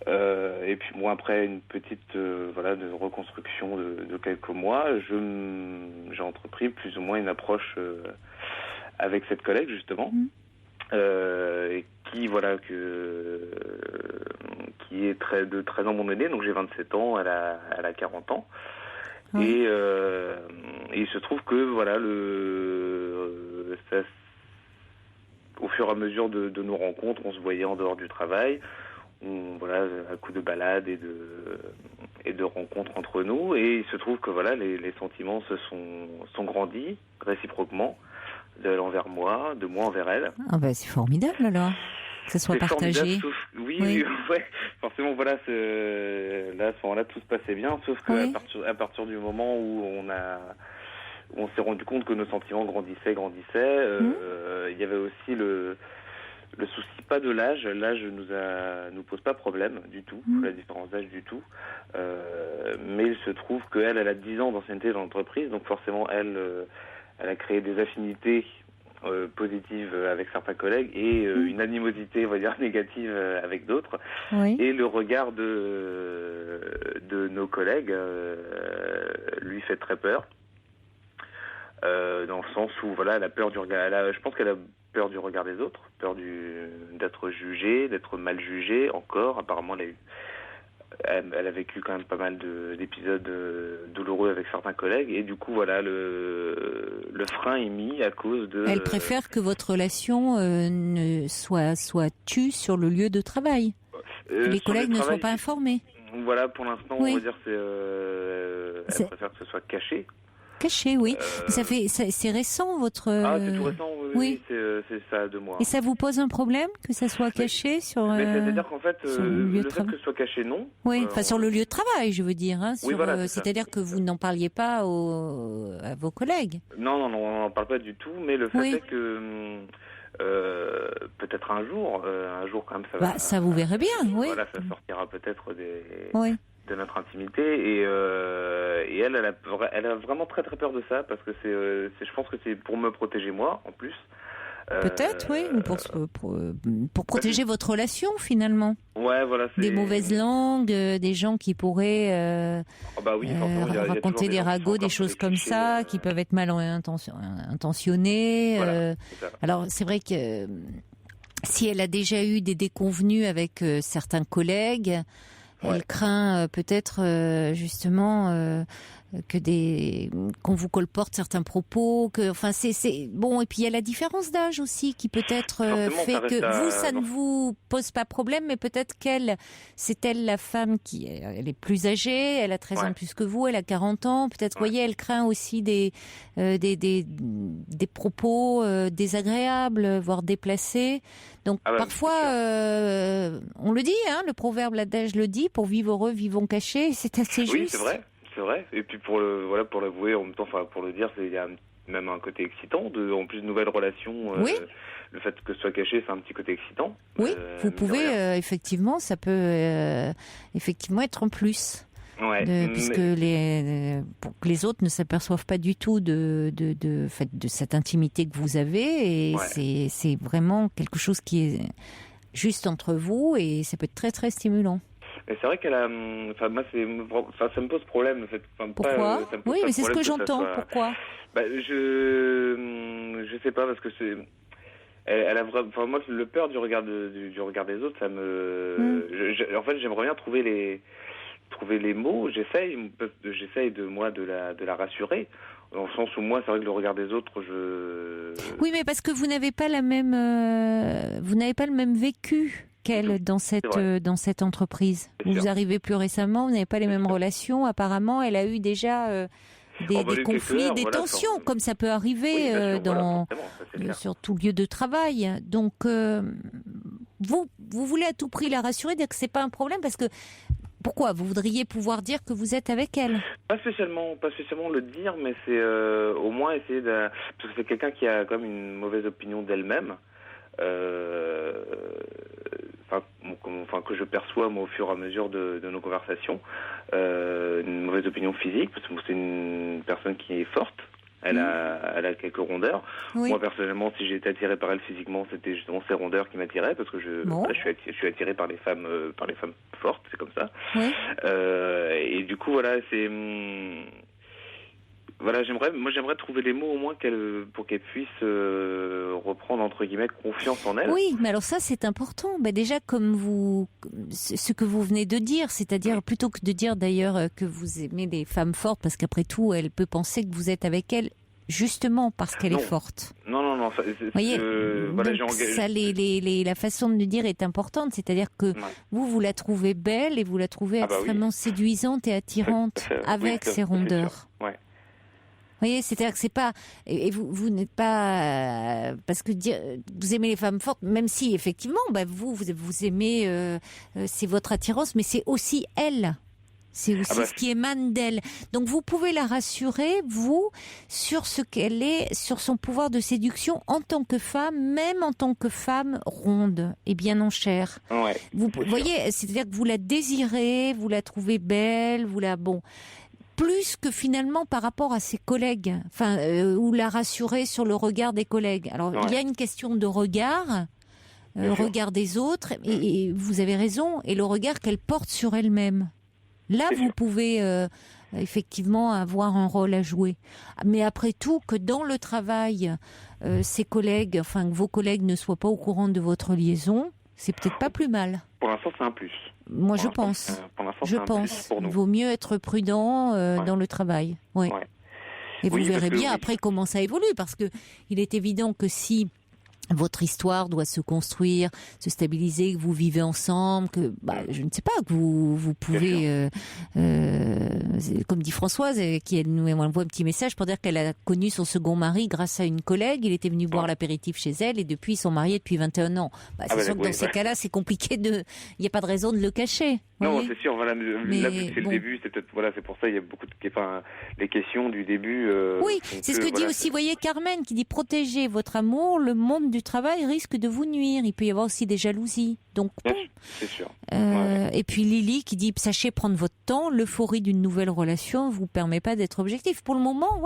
Et puis après une petite de reconstruction de quelques mois, j'ai entrepris plus ou moins une approche avec cette collègue justement, qui est de 13 ans mon aînée, donc j'ai 27 ans, elle a 40 ans. Et il se trouve que au fur et à mesure de nos rencontres, on se voyait en dehors du travail, voilà, à coup de balade et de rencontres entre nous. Et il se trouve que voilà, les sentiments sont grandis réciproquement, d'elle envers moi, de moi envers elle. Ah bah c'est formidable alors, que ce soit partagé. Oui, ouais, forcément, voilà, là, à ce moment-là, tout se passait bien, sauf qu'à partir du moment où on s'est rendu compte que nos sentiments grandissaient, il y avait aussi le souci, pas de l'âge. L'âge nous pose pas problème du tout, la différence d'âge du tout. Mais il se trouve qu'elle a 10 ans d'ancienneté dans l'entreprise, donc forcément, elle a créé des affinités positives avec certains collègues et une animosité, on va dire, négative avec d'autres. Oui. Et le regard de nos collègues lui fait très peur. Dans le sens où voilà, elle a peur du regard. Je pense qu'elle a peur du regard des autres, peur d'être jugée, d'être mal jugée. Encore, apparemment, elle a vécu quand même pas mal d'épisodes douloureux avec certains collègues, et du coup voilà, le frein est mis à cause de. Elle préfère que votre relation ne soit tue sur le lieu de travail. Que les collègues ne soient pas informés. Voilà, pour l'instant, on va dire elle préfère que ce soit caché. Caché, oui. C'est récent, votre... Ah, c'est tout récent, oui. C'est ça, 2 mois. Et ça vous pose un problème que ça soit caché sur... c'est-à-dire qu'en fait, le fait que ce soit caché, non. Oui, sur le lieu de travail, je veux dire. Hein, oui, voilà, c'est-à-dire que vous n'en parliez pas à vos collègues. Non, on n'en parle pas du tout, mais le fait est que... peut-être un jour quand même, ça va... ça vous verrez bien, oui. Voilà, ça sortira peut-être de notre intimité, et elle a vraiment très très peur de ça, parce que je pense que c'est pour me protéger moi en plus. Peut-être, oui, pour protéger votre relation finalement. Ouais, voilà. Des mauvaises langues, des gens qui pourraient raconter des ragots, des choses comme ça, qui peuvent être mal intentionnés. Voilà, alors c'est vrai que si elle a déjà eu des déconvenues avec certains collègues, elle craint peut-être justement qu'on vous colporte certains propos, c'est bon. Et puis il y a la différence d'âge aussi qui peut-être fait que vous, ça ne vous pose pas problème, mais peut-être c'est elle la femme elle est plus âgée, elle a 13 ans plus que vous, elle a 40 ans, peut-être, voyez, elle craint aussi des propos désagréables, voire déplacés. Donc parfois, on le dit, hein, le proverbe, l'adage le dit, pour vivre heureux, vivons cachés, c'est assez juste. Oui, c'est vrai. C'est vrai. Et puis pour l'avouer en même temps, pour le dire, il y a même un côté excitant en plus de nouvelles relations. Le fait que ce soit caché, c'est un petit côté excitant. Oui, vous pouvez effectivement, ça peut effectivement être en plus. Puisque pour que les autres ne s'aperçoivent pas du tout de cette intimité que vous avez, et c'est vraiment quelque chose qui est juste entre vous, et ça peut être très très stimulant. Mais c'est vrai qu'elle a, moi ça me pose problème le fait. Pourquoi ? Oui, mais c'est ce que j'entends. Pourquoi ? Je sais pas, parce que c'est. Elle a vraiment, moi, le peur du regard du regard des autres, ça me. En fait, j'aimerais bien trouver les mots. J'essaye de la rassurer. Dans le sens où moi, c'est vrai que le regard des autres, Oui, mais parce que vous n'avez pas le même vécu qu'elle dans cette entreprise. Vous arrivez plus récemment, vous n'avez pas les mêmes relations. Apparemment, elle a eu déjà des conflits, des tensions, comme ça peut arriver sur tout lieu de travail. Donc, vous voulez à tout prix la rassurer, dire que c'est pas un problème, parce que pourquoi ? Vous voudriez pouvoir dire que vous êtes avec elle ? Pas spécialement le dire, mais c'est au moins essayer de... Parce que c'est quelqu'un qui a quand même une mauvaise opinion d'elle-même. Que je perçois moi au fur et à mesure de nos conversations, une mauvaise opinion physique, parce que c'est une personne qui est forte, elle a quelques rondeurs. Moi personnellement, si j'ai été attiré par elle physiquement, c'était justement ces rondeurs qui m'attiraient, parce que je suis attiré par les femmes fortes, c'est comme ça. Et du coup voilà, c'est voilà, j'aimerais trouver les mots au moins pour qu'elle puisse reprendre entre guillemets confiance en elle. Oui, mais alors ça c'est important. Déjà comme ce que vous venez de dire, c'est-à-dire plutôt que de dire d'ailleurs que vous aimez les femmes fortes, parce qu'après tout elle peut penser que vous êtes avec elle justement parce qu'elle est forte. Non, exactement. Voyez, voilà, donc ça, la façon de le dire est importante, c'est-à-dire que vous la trouvez belle et vous la trouvez extrêmement séduisante et attirante avec ses rondeurs. Ouais. Vous voyez, c'est-à-dire que c'est pas, et vous n'êtes pas, parce que vous aimez les femmes fortes, même si effectivement, vous aimez, c'est votre attirance, mais c'est aussi elle. C'est aussi ce qui émane d'elle. Donc vous pouvez la rassurer, vous, sur ce qu'elle est, sur son pouvoir de séduction en tant que femme, même en tant que femme ronde et bien en chair. Ouais, vous voyez, c'est-à-dire que vous la désirez, vous la trouvez belle, plus que finalement par rapport à ses collègues, ou la rassurer sur le regard des collègues. Alors il y a une question de regard, regard des autres, et vous avez raison, et le regard qu'elle porte sur elle-même. Là, vous pouvez effectivement avoir un rôle à jouer. Mais après tout, que dans le travail, ses collègues, que vos collègues ne soient pas au courant de votre liaison, c'est peut-être pas plus mal. Pour l'instant, c'est un plus. Moi, je pense. Je pense. Il vaut mieux être prudent dans le travail. Oui. Ouais. Et vous verrez bien après comment ça évolue, parce que il est évident que si votre histoire doit se construire, se stabiliser, que vous vivez ensemble, que je ne sais pas, que vous pouvez, comme dit Françoise, qui nous envoie un petit message pour dire qu'elle a connu son second mari grâce à une collègue. Il était venu boire l'apéritif chez elle et depuis ils sont mariés depuis 21 ans. C'est sûr que dans ces cas-là, c'est compliqué il n'y a pas de raison de le cacher. Non, c'est sûr. Voilà, là, c'est le début. C'est peut-être, c'est pour ça il y a beaucoup les questions du début. Oui, c'est ce que dit aussi, vous voyez, Carmen, qui dit protégez votre amour. Le monde du travail risque de vous nuire. Il peut y avoir aussi des jalousies. Donc, c'est sûr. Et puis Lily qui dit sachez prendre votre temps. L'euphorie d'une nouvelle relation vous permet pas d'être objectif. Pour le moment,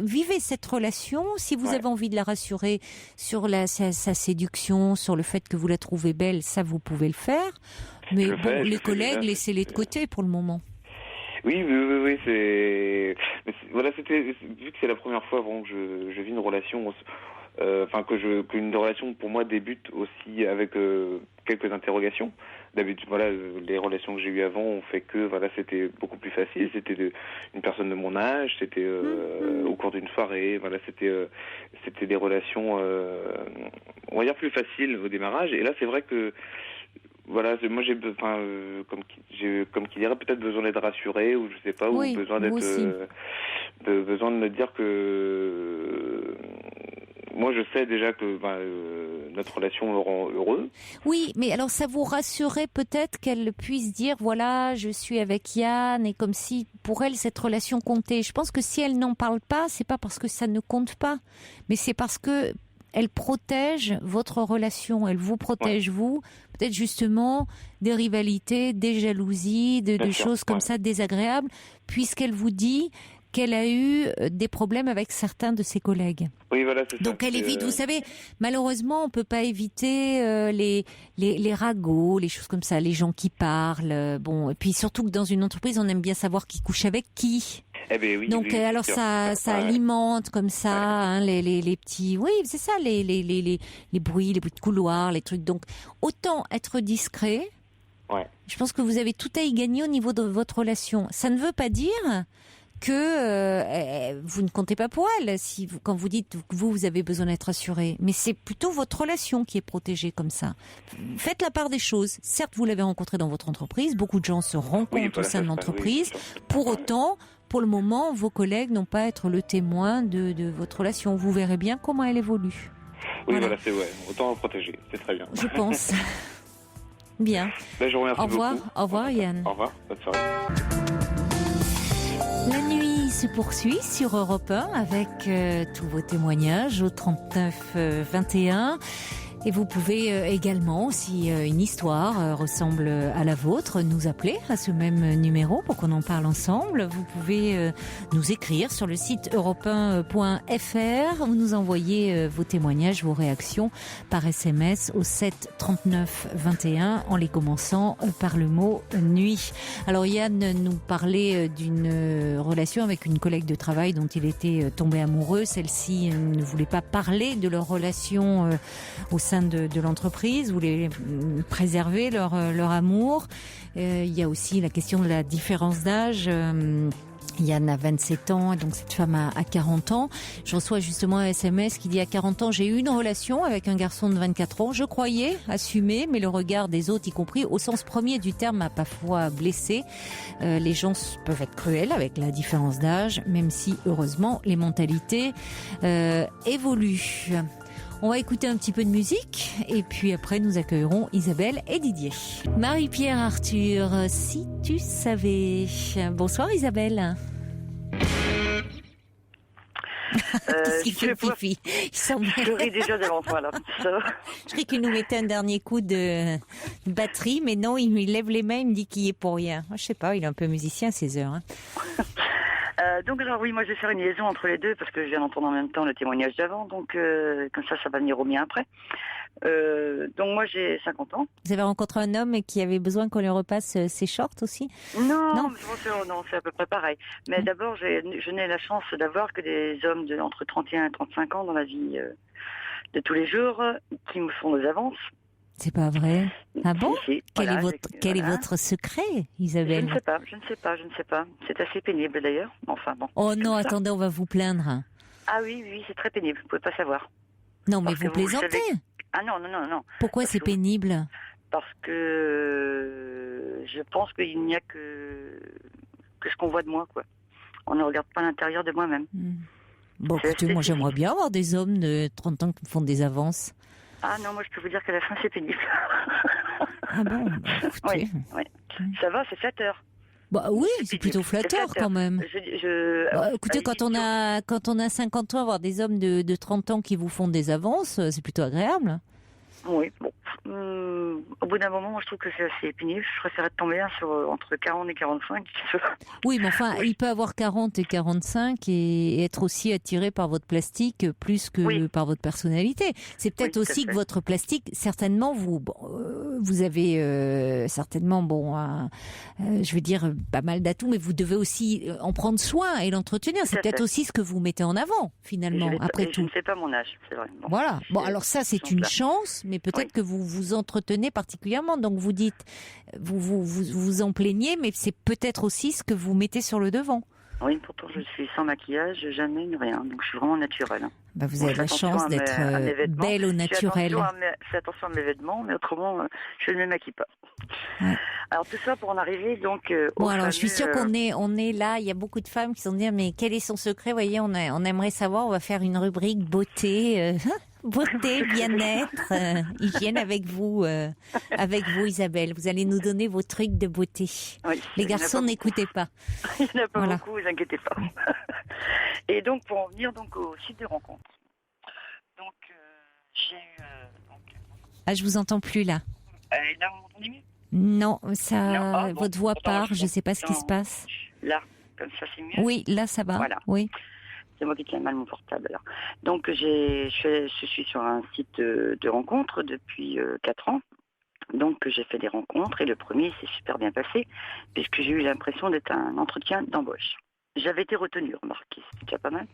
vivez cette relation. Si vous avez envie de la rassurer sur sa séduction, sur le fait que vous la trouvez belle, ça vous pouvez le faire. Mais les collègues, laissez-les de côté pour le moment. Oui, c'était vu que c'est la première fois vraiment que je vis une relation, qu'une relation pour moi débute aussi avec quelques interrogations. D'habitude, les relations que j'ai eues avant ont fait que c'était beaucoup plus facile. C'était une personne de mon âge, c'était au cours d'une soirée. C'était des relations, on va dire plus faciles au démarrage. Et là, c'est vrai que moi j'ai comme qui dirait peut-être besoin d'être rassuré ou je sais pas, ou besoin d'être besoin de me dire que moi je sais déjà que notre relation me rend heureux. Oui, mais alors ça vous rassurait peut-être qu'elle puisse dire je suis avec Yann, et comme si pour elle cette relation comptait. Je pense que si elle n'en parle pas, c'est pas parce que ça ne compte pas, mais c'est parce que elle protège votre relation, elle vous protège vous, peut-être justement des rivalités, des jalousies, des choses comme ça désagréables, puisqu'elle vous dit qu'elle a eu des problèmes avec certains de ses collègues. Oui, c'est donc ça. Elle évite, vous savez, malheureusement on peut pas éviter les ragots, les choses comme ça, les gens qui parlent, et puis surtout que dans une entreprise on aime bien savoir qui couche avec qui. Donc alors ça alimente comme ça les petits, c'est ça, les bruits de couloir, les trucs. Donc autant être discret. Je pense que vous avez tout à y gagner au niveau de votre relation. Ça ne veut pas dire que vous ne comptez pas pour elle quand vous dites que vous avez besoin d'être rassuré, mais c'est plutôt votre relation qui est protégée comme ça. Faites la part des choses. Certes, vous l'avez rencontré dans votre entreprise, beaucoup de gens se rencontrent au sein de l'entreprise. Pour autant, pour le moment, vos collègues n'ont pas à être le témoin de votre relation. Vous verrez bien comment elle évolue. Oui, c'est autant protéger, c'est très bien. Je pense. Bien. Je vous remercie beaucoup. Au revoir Yann. Au revoir, bonne soirée. La nuit se poursuit sur Europe 1 avec tous vos témoignages au 39 21. Et vous pouvez également, si une histoire ressemble à la vôtre, nous appeler à ce même numéro pour qu'on en parle ensemble. Vous pouvez nous écrire sur le site europe1.fr ou nous envoyer vos témoignages, vos réactions par SMS au 7 39 21 en les commençant par le mot nuit. Alors Yann nous parlait d'une relation avec une collègue de travail dont il était tombé amoureux. Celle-ci ne voulait pas parler de leur relation au sein de l'entreprise, voulaient préserver leur amour. Il y a aussi la question de la différence d'âge. Yann a 27 ans, et donc cette femme a 40 ans. Je reçois justement un SMS qui dit: à 40 ans, j'ai eu une relation avec un garçon de 24 ans. Je croyais assumer, mais le regard des autres, y compris au sens premier du terme, m'a parfois blessée. Les gens peuvent être cruels avec la différence d'âge, même si, heureusement, les mentalités évoluent. On va écouter un petit peu de musique et puis après nous accueillerons Isabelle et Didier. Marie-Pierre Arthur, si tu savais. Bonsoir Isabelle. Qu'est-ce qu'il fait pipi? Je ris déjà devant toi là. Ça va. Je crois qu'il nous mettait un dernier coup de batterie, mais non, il lève les mains, il me dit qu'il y est pour rien. Je sais pas, il est un peu musicien à ces heures. Hein. Donc alors oui, moi je vais faire une liaison entre les deux parce que je viens d'entendre en même temps le témoignage d'avant, donc comme ça va venir au mien après. Donc moi j'ai 50 ans. Vous avez rencontré un homme qui avait besoin qu'on lui repasse ses shorts aussi? Non, c'est à peu près pareil. Mais d'abord je n'ai la chance d'avoir que des hommes entre 31 et 35 ans dans la vie de tous les jours qui me font des avances. C'est pas vrai. Ah bon? Si, quel est votre secret, Isabelle? Je ne sais pas. C'est assez pénible d'ailleurs. Enfin bon. Oh non, attendez, on va vous plaindre. Ah oui, c'est très pénible. Vous pouvez pas savoir. Non, mais vous plaisantez. Ah non. Pourquoi c'est pénible? Parce que je pense qu'il n'y a que ce qu'on voit de moi, quoi. On ne regarde pas l'intérieur de moi-même. Bon, écoutez, moi j'aimerais bien avoir des hommes de 30 ans qui me font des avances. Ah non, moi je peux vous dire qu'à la fin c'est pénible. Ah bon? Oui. Ça va, c'est flatteur. Bah oui, c'est plutôt flatteur quand même. Écoutez, quand on a 50 ans, avoir des hommes de 30 ans qui vous font des avances, c'est plutôt agréable. Oui, bon. Au bout d'un moment, moi, je trouve que c'est assez pénible. Je préférerais tomber entre 40 et 45. Oui, mais enfin, il peut avoir 40 et 45 et être aussi attiré par votre plastique plus que par votre personnalité. C'est peut-être aussi que votre plastique, certainement, vous avez certainement, je veux dire, pas mal d'atouts, mais vous devez aussi en prendre soin et l'entretenir. C'est peut-être aussi ce que vous mettez en avant, finalement, après tout. Je ne sais pas mon âge, c'est vrai. Bon, voilà. Bon, alors ça, c'est une chance, mais peut-être que vous vous entretenez particulièrement. Donc vous dites, vous en plaignez, mais c'est peut-être aussi ce que vous mettez sur le devant. Oui, pourtant je suis sans maquillage, jamais rien. Donc je suis vraiment naturelle. Bah, vous avez la chance d'être belle au naturel. Fais attention à mes vêtements, mais autrement, je ne me maquille pas. Ouais. Alors tout ça pour en arriver donc. Alors je suis sûre qu'on est là. Il y a beaucoup de femmes qui se disent mais quel est son secret? Vous voyez, on aimerait savoir. On va faire une rubrique beauté. Beauté, bien-être, hygiène avec vous, Isabelle. Vous allez nous donner vos trucs de beauté. Oui, les garçons, n'écoutez pas. Il n'y en a pas beaucoup, vous inquiétez pas. Et donc, pour en venir au site de rencontre. Donc, j'ai eu... Ah, je vous entends plus, là. Là, vous m'entendez mieux? Non, votre voix part, je ne sais pas ce qui se passe. Là, comme ça, c'est mieux? Oui, là, ça va. Voilà. Oui. C'est moi qui tiens mal mon portable. Alors. Donc, je suis sur un site de rencontres depuis 4 ans. Donc, j'ai fait des rencontres et le premier s'est super bien passé puisque j'ai eu l'impression d'être un entretien d'embauche. J'avais été retenue, remarquez, c'est déjà pas mal.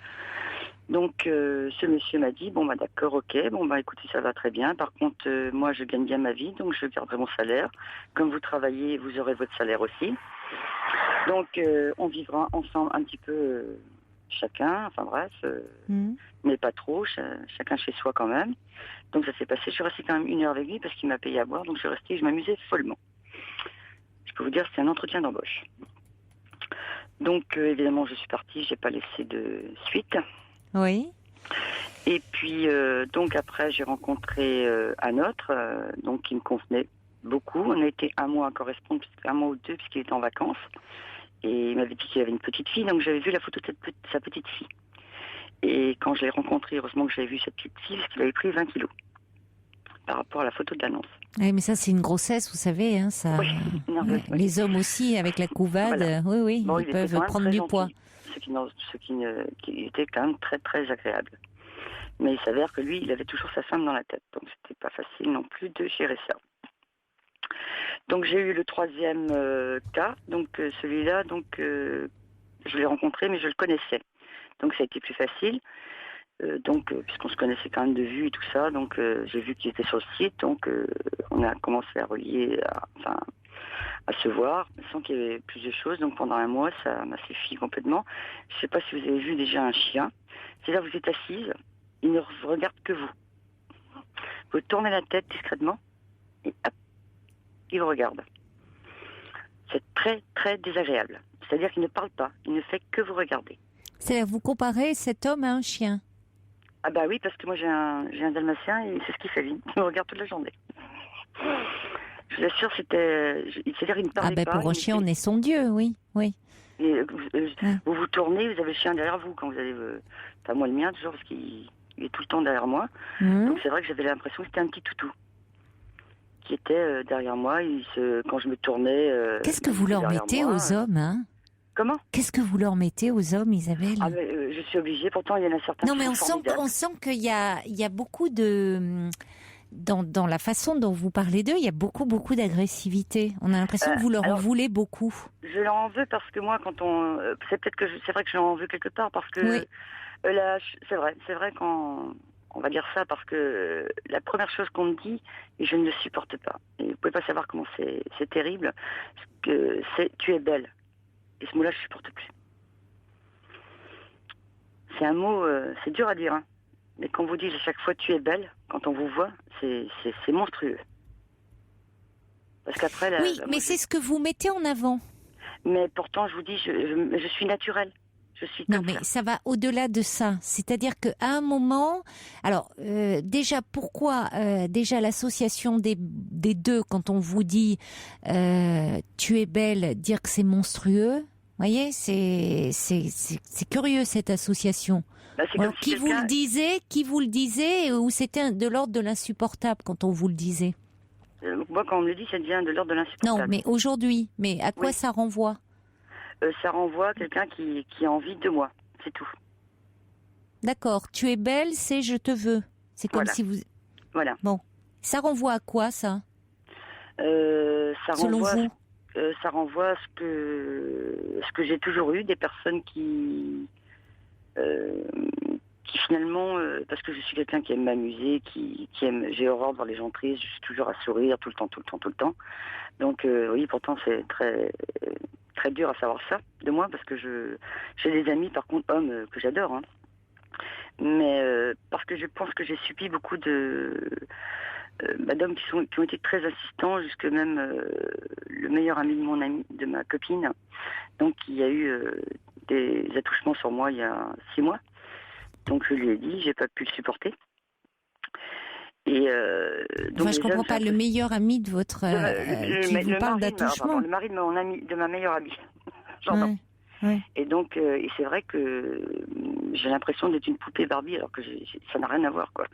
Donc, ce monsieur m'a dit, d'accord, ok, écoutez, ça va très bien. Par contre, moi, je gagne bien ma vie, donc je garderai mon salaire. Comme vous travaillez, vous aurez votre salaire aussi. Donc, on vivra ensemble un petit peu... chacun, enfin bref, mais pas trop, chacun chez soi quand même. Donc ça s'est passé, je suis restée quand même 1 heure avec lui parce qu'il m'a payé à boire, donc je suis restée, je m'amusais follement. Je peux vous dire, c'est un entretien d'embauche. Donc évidemment, je suis partie, j'ai pas laissé de suite. Oui. Et puis, donc après, j'ai rencontré un autre, donc qui me convenait beaucoup. On a été 1 mois à correspondre, 1 mois ou 2, puisqu'il était en vacances. Et il m'avait dit qu'il avait une petite fille, donc j'avais vu la photo de sa petite fille. Et quand je l'ai rencontré, heureusement que j'avais vu cette petite fille, parce qu'il avait pris 20 kilos par rapport à la photo de l'annonce. Oui, mais ça, c'est une grossesse, vous savez. Hein, ça... Oui. Les hommes aussi, avec la couvade, ils peuvent prendre du poids. Ce qui était quand même très, très agréable. Mais il s'avère que lui, il avait toujours sa femme dans la tête. Donc, c'était pas facile non plus de gérer ça. Donc j'ai eu le 3e cas, donc celui-là, je l'ai rencontré, mais je le connaissais. Donc ça a été plus facile, puisqu'on se connaissait quand même de vue et tout ça, donc j'ai vu qu'il était sur le site, donc on a commencé à relier, à se voir, sans qu'il y avait plus de choses. Donc pendant un mois, ça m'a suffi complètement. Je ne sais pas si vous avez vu déjà un chien. C'est-à-dire que vous êtes assise, il ne regarde que vous. Vous tournez la tête discrètement et hop, il vous regarde. C'est très très désagréable. C'est-à-dire qu'il ne parle pas, il ne fait que vous regarder. C'est-à-dire vous comparez cet homme à un chien? Ah bah oui, parce que moi j'ai un dalmatien et c'est ce qu'il fait, lui. Il me regarde toute la journée. Je vous assure, c'est-à-dire qu'il ne parlait pas. Pour un chien, on est son dieu, oui. Et, vous vous tournez, vous avez le chien derrière vous quand vous allez... pas moi le mien toujours, parce qu'il est tout le temps derrière moi. Donc c'est vrai que j'avais l'impression que c'était un petit toutou qui était derrière moi. Quand je me tournais... Qu'est-ce que vous leur mettez aux hommes, hein? Comment? Qu'est-ce que vous leur mettez aux hommes, Isabelle? Je suis obligée, pourtant il y en a certains... Non, mais on sent qu'il y a beaucoup de... Dans la façon dont vous parlez d'eux, il y a beaucoup d'agressivité. On a l'impression que vous leur en voulez beaucoup. Je leur en veux parce que moi, c'est vrai que je leur en veux quelque part parce que là, c'est vrai quand on va dire ça parce que la première chose qu'on me dit, et je ne le supporte pas. Et vous pouvez pas savoir comment c'est terrible, c'est tu es belle. Et ce mot-là, je supporte plus. C'est un mot, c'est dur à dire, hein. Mais quand vous dites à chaque fois tu es belle, quand on vous voit, c'est monstrueux. Parce qu'après... mais c'est ce que vous mettez en avant. Mais pourtant, je vous dis, je suis naturelle. Je suis comme ça. Ça va au-delà de ça. C'est-à-dire qu'à un moment... Alors, déjà, pourquoi déjà l'association des deux, quand on vous dit tu es belle, dire que c'est monstrueux, vous voyez, c'est curieux cette association. Alors, qui vous le disait, ou c'était de l'ordre de l'insupportable quand on vous le disait? Moi, quand on me le dit, ça devient de l'ordre de l'insupportable. Non, mais aujourd'hui, à quoi ça renvoie? Ça renvoie à quelqu'un qui a envie de moi, c'est tout. D'accord, tu es belle, c'est je te veux. C'est comme si vous... Voilà. Bon, ça renvoie à quoi, ça? Selon vous? Ça renvoie à ce que j'ai toujours eu, des personnes qui finalement, parce que je suis quelqu'un qui aime m'amuser, qui aime, j'ai horreur de voir les gens tristes, je suis toujours à sourire tout le temps. Donc oui, pourtant c'est très très dur à savoir ça de moi, parce que j'ai des amis par contre hommes que j'adore, hein. Mais parce que je pense que j'ai subi beaucoup d'hommes qui ont été très insistants, jusque même le meilleur ami de ma copine, donc il y a eu des attouchements sur moi il y a 6 mois. Donc je lui ai dit, j'ai pas pu le supporter. Et donc je comprends pas, le meilleur ami de votre qui vous parle d'attouchement. Le mari de ma meilleure amie. J'entends. Ouais. Et donc et c'est vrai que j'ai l'impression d'être une poupée Barbie, alors que ça n'a rien à voir, quoi.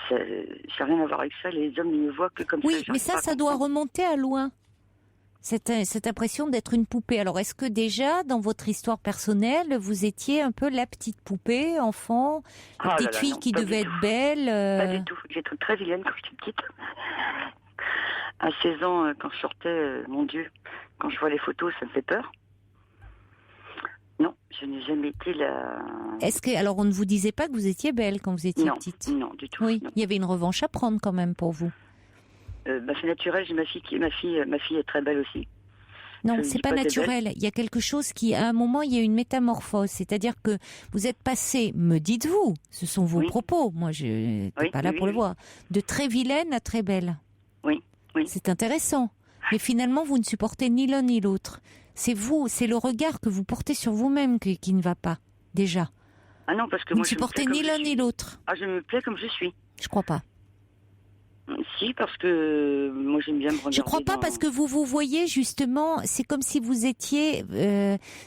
Ça n'a rien à voir avec ça. Les hommes ne me voient que comme ça. Oui, mais ça doit remonter à loin. Cette impression d'être une poupée. Alors, est-ce que déjà, dans votre histoire personnelle, vous étiez un peu la petite poupée, enfant, la petite fille qui devait être belle Pas du tout. J'étais très vilaine quand j'étais petite. À 16 ans, quand je sortais, mon Dieu, quand je vois les photos, ça me fait peur. Non, je n'ai jamais été la... Alors, on ne vous disait pas que vous étiez belle quand vous étiez petite? Non, du tout. Oui, non. Il y avait une revanche à prendre quand même pour vous. C'est naturel, j'ai ma fille est très belle aussi. Non, c'est pas naturel. Il y a quelque chose qui, à un moment, il y a une métamorphose. C'est-à-dire que vous êtes passé, me dites-vous, ce sont vos propos, moi je n'étais pas là pour le voir, de très vilaine à très belle. Oui. C'est intéressant. Mais finalement, vous ne supportez ni l'un ni l'autre. C'est le regard que vous portez sur vous-même qui ne va pas, déjà. Ah non, parce que vous moi ne supportez ni l'un ni l'autre. Ah, je me plais comme je suis. Je crois pas. Si, parce que moi j'aime bien me regarder. Je crois pas, parce que vous voyez justement, c'est comme si vous étiez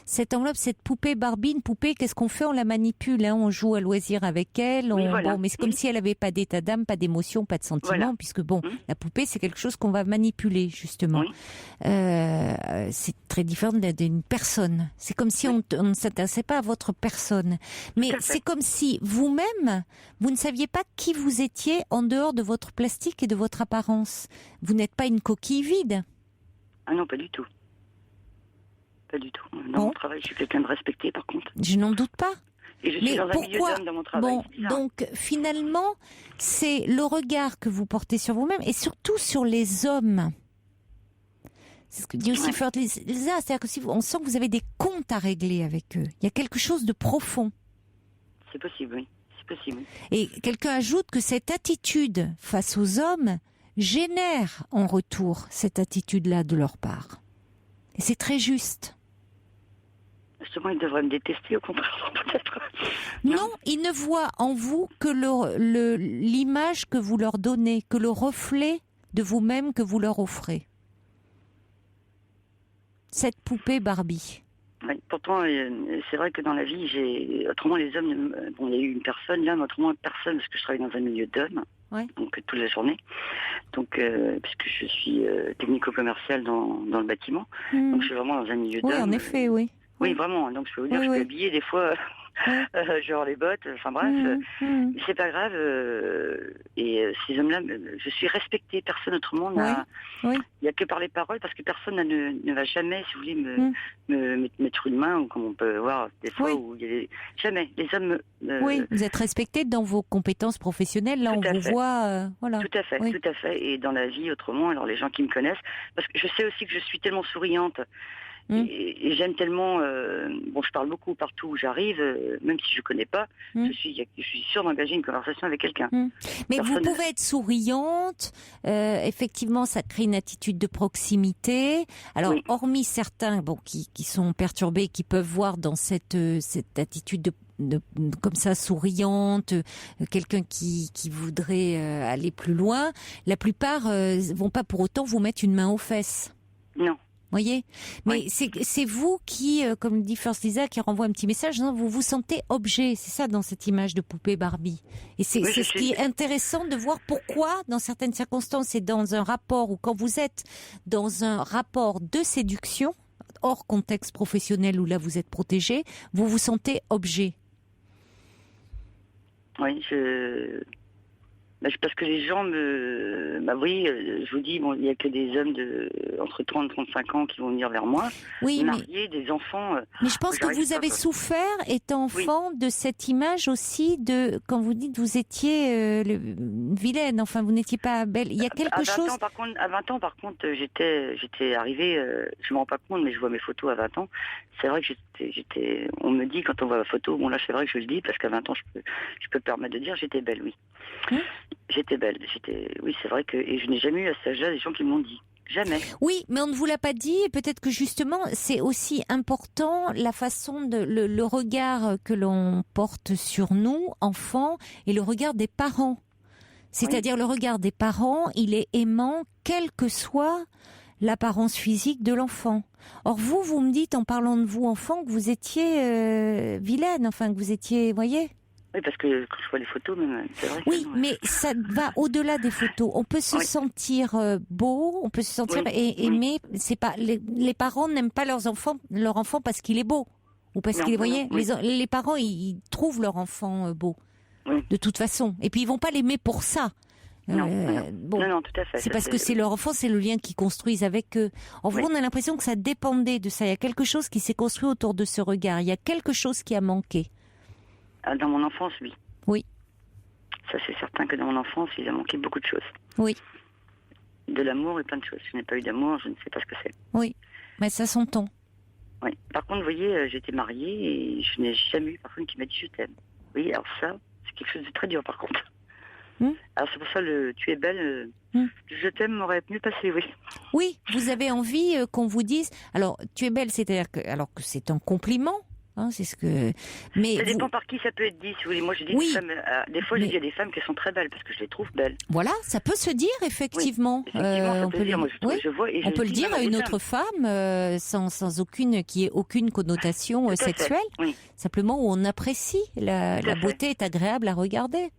cette enveloppe, cette poupée Barbie, une poupée, qu'est-ce qu'on fait? On la manipule, hein, on joue à loisir avec elle, mais c'est comme si elle avait pas d'état d'âme, pas d'émotion, pas de sentiment, puisque la poupée c'est quelque chose qu'on va manipuler justement. C'est très différent d'une personne. C'est comme si on ne s'intéressait pas à votre personne, mais c'est comme si vous-même vous ne saviez pas qui vous étiez en dehors de votre plastique et de votre apparence. Vous n'êtes pas une coquille vide. Ah non, pas du tout. Pas du tout. Dans mon travail, je suis quelqu'un de respecté, par contre. Je n'en doute pas. Et je suis dans un milieu d'hommes dans mon travail. Donc, finalement, c'est le regard que vous portez sur vous-même et surtout sur les hommes. C'est ce que dit aussi First Lisa. C'est-à-dire que on sent que vous avez des comptes à régler avec eux. Il y a quelque chose de profond. C'est possible, oui. C'est possible. Et quelqu'un ajoute que cette attitude face aux hommes génère en retour cette attitude-là de leur part. Et c'est très juste. Justement, ils devraient me détester, au contraire, peut-être. Non, ils ne voient en vous que l'image que vous leur donnez, que le reflet de vous-même que vous leur offrez. Cette poupée Barbie. Oui, pourtant, c'est vrai que dans la vie, autrement les hommes, bon, il y a eu une personne là, mais autrement personne, parce que je travaille dans un milieu d'hommes, donc toute la journée, donc puisque je suis technico-commercial dans le bâtiment, donc je suis vraiment dans un milieu d'hommes. Oui, en effet, oui. Oui, vraiment. Donc, je peux vous dire, je peux habiller des fois, genre les bottes, enfin bref, c'est pas grave. Et ces hommes-là, je suis respectée. Personne autrement n'a. Il n'y a que par les paroles, parce que personne ne va jamais, si vous voulez, me mettre une main, ou comme on peut voir des fois, où il y a jamais. Les hommes. Oui, vous êtes respectée dans vos compétences professionnelles. Là, on vous voit. Voilà. Tout à fait, tout à fait. Et dans la vie, autrement, alors les gens qui me connaissent, parce que je sais aussi que je suis tellement souriante. Et j'aime tellement, je parle beaucoup partout où j'arrive, même si je connais pas, je suis sûre d'engager une conversation avec quelqu'un. Mais vous pouvez être souriante, effectivement, ça crée une attitude de proximité. Alors, hormis certains, qui sont perturbés, qui peuvent voir dans cette attitude comme ça souriante, quelqu'un qui voudrait aller plus loin, la plupart vont pas pour autant vous mettre une main aux fesses. Non. Voyez, mais c'est vous qui, comme dit First Lisa, qui renvoie un petit message, non, vous vous sentez objet, c'est ça dans cette image de poupée Barbie. Et c'est ce qui est intéressant de voir pourquoi, dans certaines circonstances, et dans un rapport, ou quand vous êtes dans un rapport de séduction, hors contexte professionnel où là vous êtes protégé, vous vous sentez objet. Oui, parce que les gens je vous dis, il n'y a que des hommes entre 30 et 35 ans qui vont venir vers moi, mariés, des enfants. Mais je pense que vous avez souffert, étant enfant, de cette image aussi de, quand vous dites vous étiez vilaine, enfin vous n'étiez pas belle. Il y a quelque chose. À 20 ans, par contre, j'étais arrivée, je me rends pas compte, mais je vois mes photos à 20 ans. C'est vrai que on me dit quand on voit ma photo, bon là c'est vrai que je le dis, parce qu'à 20 ans je peux me permettre de dire j'étais belle, oui. J'étais belle, oui, c'est vrai que, et je n'ai jamais eu à cet âge-là des gens qui me l'ont dit. Jamais. Oui, mais on ne vous l'a pas dit, et peut-être que justement, c'est aussi important la façon le regard que l'on porte sur nous, enfants, et le regard des parents. C'est-à-dire le regard des parents, il est aimant, quelle que soit l'apparence physique de l'enfant. Or vous me dites, en parlant de vous, enfant, que vous étiez vilaine, enfin, que vous étiez, voyez. Oui, parce que quand je vois les photos, même, c'est vrai. Oui, mais ça va au-delà des photos. On peut se sentir beau, on peut se sentir aimé. C'est pas les parents n'aiment pas leur enfant parce qu'il est beau ou parce qu'il est, voyez, les parents ils trouvent leur enfant beau de toute façon. Et puis ils vont pas l'aimer pour ça. Non, tout à fait. C'est parce que c'est leur enfant, c'est le lien qu'ils construisent avec eux. En vous, on a l'impression que ça dépendait de ça. Il y a quelque chose qui s'est construit autour de ce regard. Il y a quelque chose qui a manqué. Dans mon enfance, oui. Oui. Ça, c'est certain que dans mon enfance, il a manqué beaucoup de choses. Oui. De l'amour et plein de choses. Je n'ai pas eu d'amour, je ne sais pas ce que c'est. Oui, mais ça s'entend. Oui. Par contre, vous voyez, j'étais mariée et je n'ai jamais eu personne qui m'a dit je t'aime. Oui, alors ça, c'est quelque chose de très dur, par contre. Alors c'est pour ça tu es belle, je t'aime m'aurait mieux passé, oui. Oui, vous avez envie qu'on vous dise. Alors tu es belle, c'est-à-dire que c'est un compliment. C'est ce que. Mais ça dépend par qui ça peut être dit, si vous voulez. Moi, je dis des femmes. Des fois, je dis à des femmes qui sont très belles parce que je les trouve belles. Voilà, ça peut se dire effectivement. On peut le dire. Moi, je vois. Et on peut le dire à une autre femme sans aucune connotation sexuelle. Simplement où on apprécie la beauté est agréable à regarder.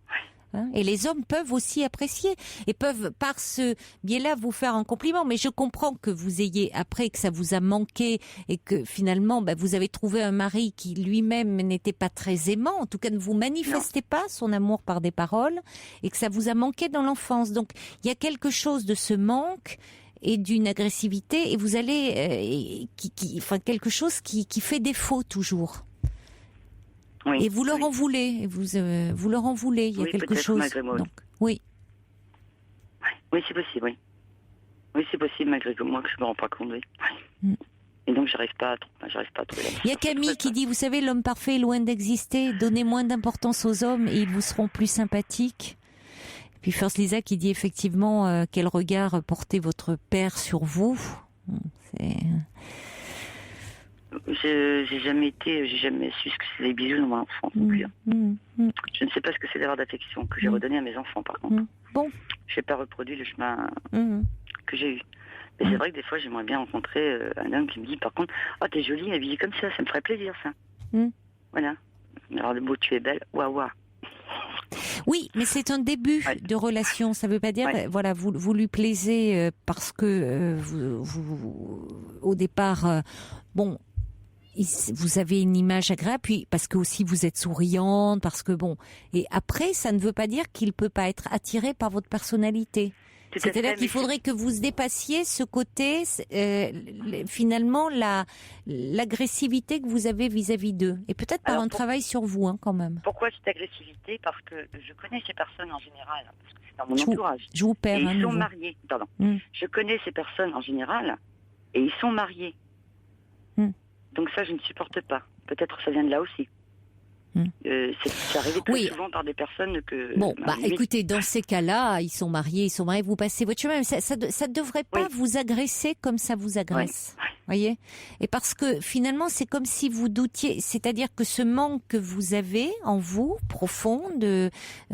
Et les hommes peuvent aussi apprécier et peuvent par ce biais-là vous faire un compliment. Mais je comprends que vous ayez après que ça vous a manqué et que finalement vous avez trouvé un mari qui lui-même n'était pas très aimant. En tout cas, ne vous manifestez pas son amour par des paroles et que ça vous a manqué dans l'enfance. Donc il y a quelque chose de ce manque et d'une agressivité et vous allez quelque chose qui fait défaut toujours. Oui, et vous leur en voulez, vous leur en voulez, il y a quelque chose. Malgré moi. Donc, oui. Oui, c'est possible, oui. Oui, c'est possible, malgré que moi, que je me rends pas compte. Oui. Et donc, j'arrive pas à trouver la. Il y a Camille qui dit, vous savez, l'homme parfait est loin d'exister. Donnez moins d'importance aux hommes et ils vous seront plus sympathiques. Et puis First Lisa qui dit effectivement, quel regard portait votre père sur vous. J'ai jamais su ce que c'est les bisous dans mon enfance non plus. Je ne sais pas ce que c'est d'avoir d'affection que j'ai redonné à mes enfants, par contre. Bon. Je n'ai pas reproduit le chemin que j'ai eu. Mais c'est vrai que des fois, j'aimerais bien rencontrer un homme qui me dit, par contre, oh, t'es jolie, habillée comme ça me ferait plaisir, ça. Voilà. Alors, le mot tu es belle, waouh. Oui, mais c'est un début de relation. Ça ne veut pas dire, voilà, vous lui plaisez parce que vous au départ, bon, vous avez une image agréable, puis parce que aussi vous êtes souriante, parce que bon, et après, ça ne veut pas dire qu'il peut pas être attiré par votre personnalité. C'est-à-dire qu'il faudrait que vous dépassiez ce côté, finalement, l'agressivité que vous avez vis-à-vis d'eux. Et peut-être par un travail sur vous, quand même. Pourquoi cette agressivité ? Parce que je connais ces personnes en général, parce que c'est dans mon entourage. Je vous perds, et ils sont mariés. Pardon. Je connais ces personnes en général, et ils sont mariés. Donc ça, je ne supporte pas. Peut-être que ça vient de là aussi. C'est arrivé très souvent par des personnes que... Bon, écoutez, dans ces cas-là, ils sont mariés, vous passez votre chemin. Ça ne devrait pas vous agresser comme ça vous agresse. Voyez ? Et parce que finalement, c'est comme si vous doutiez, c'est-à-dire que ce manque que vous avez en vous, profond, de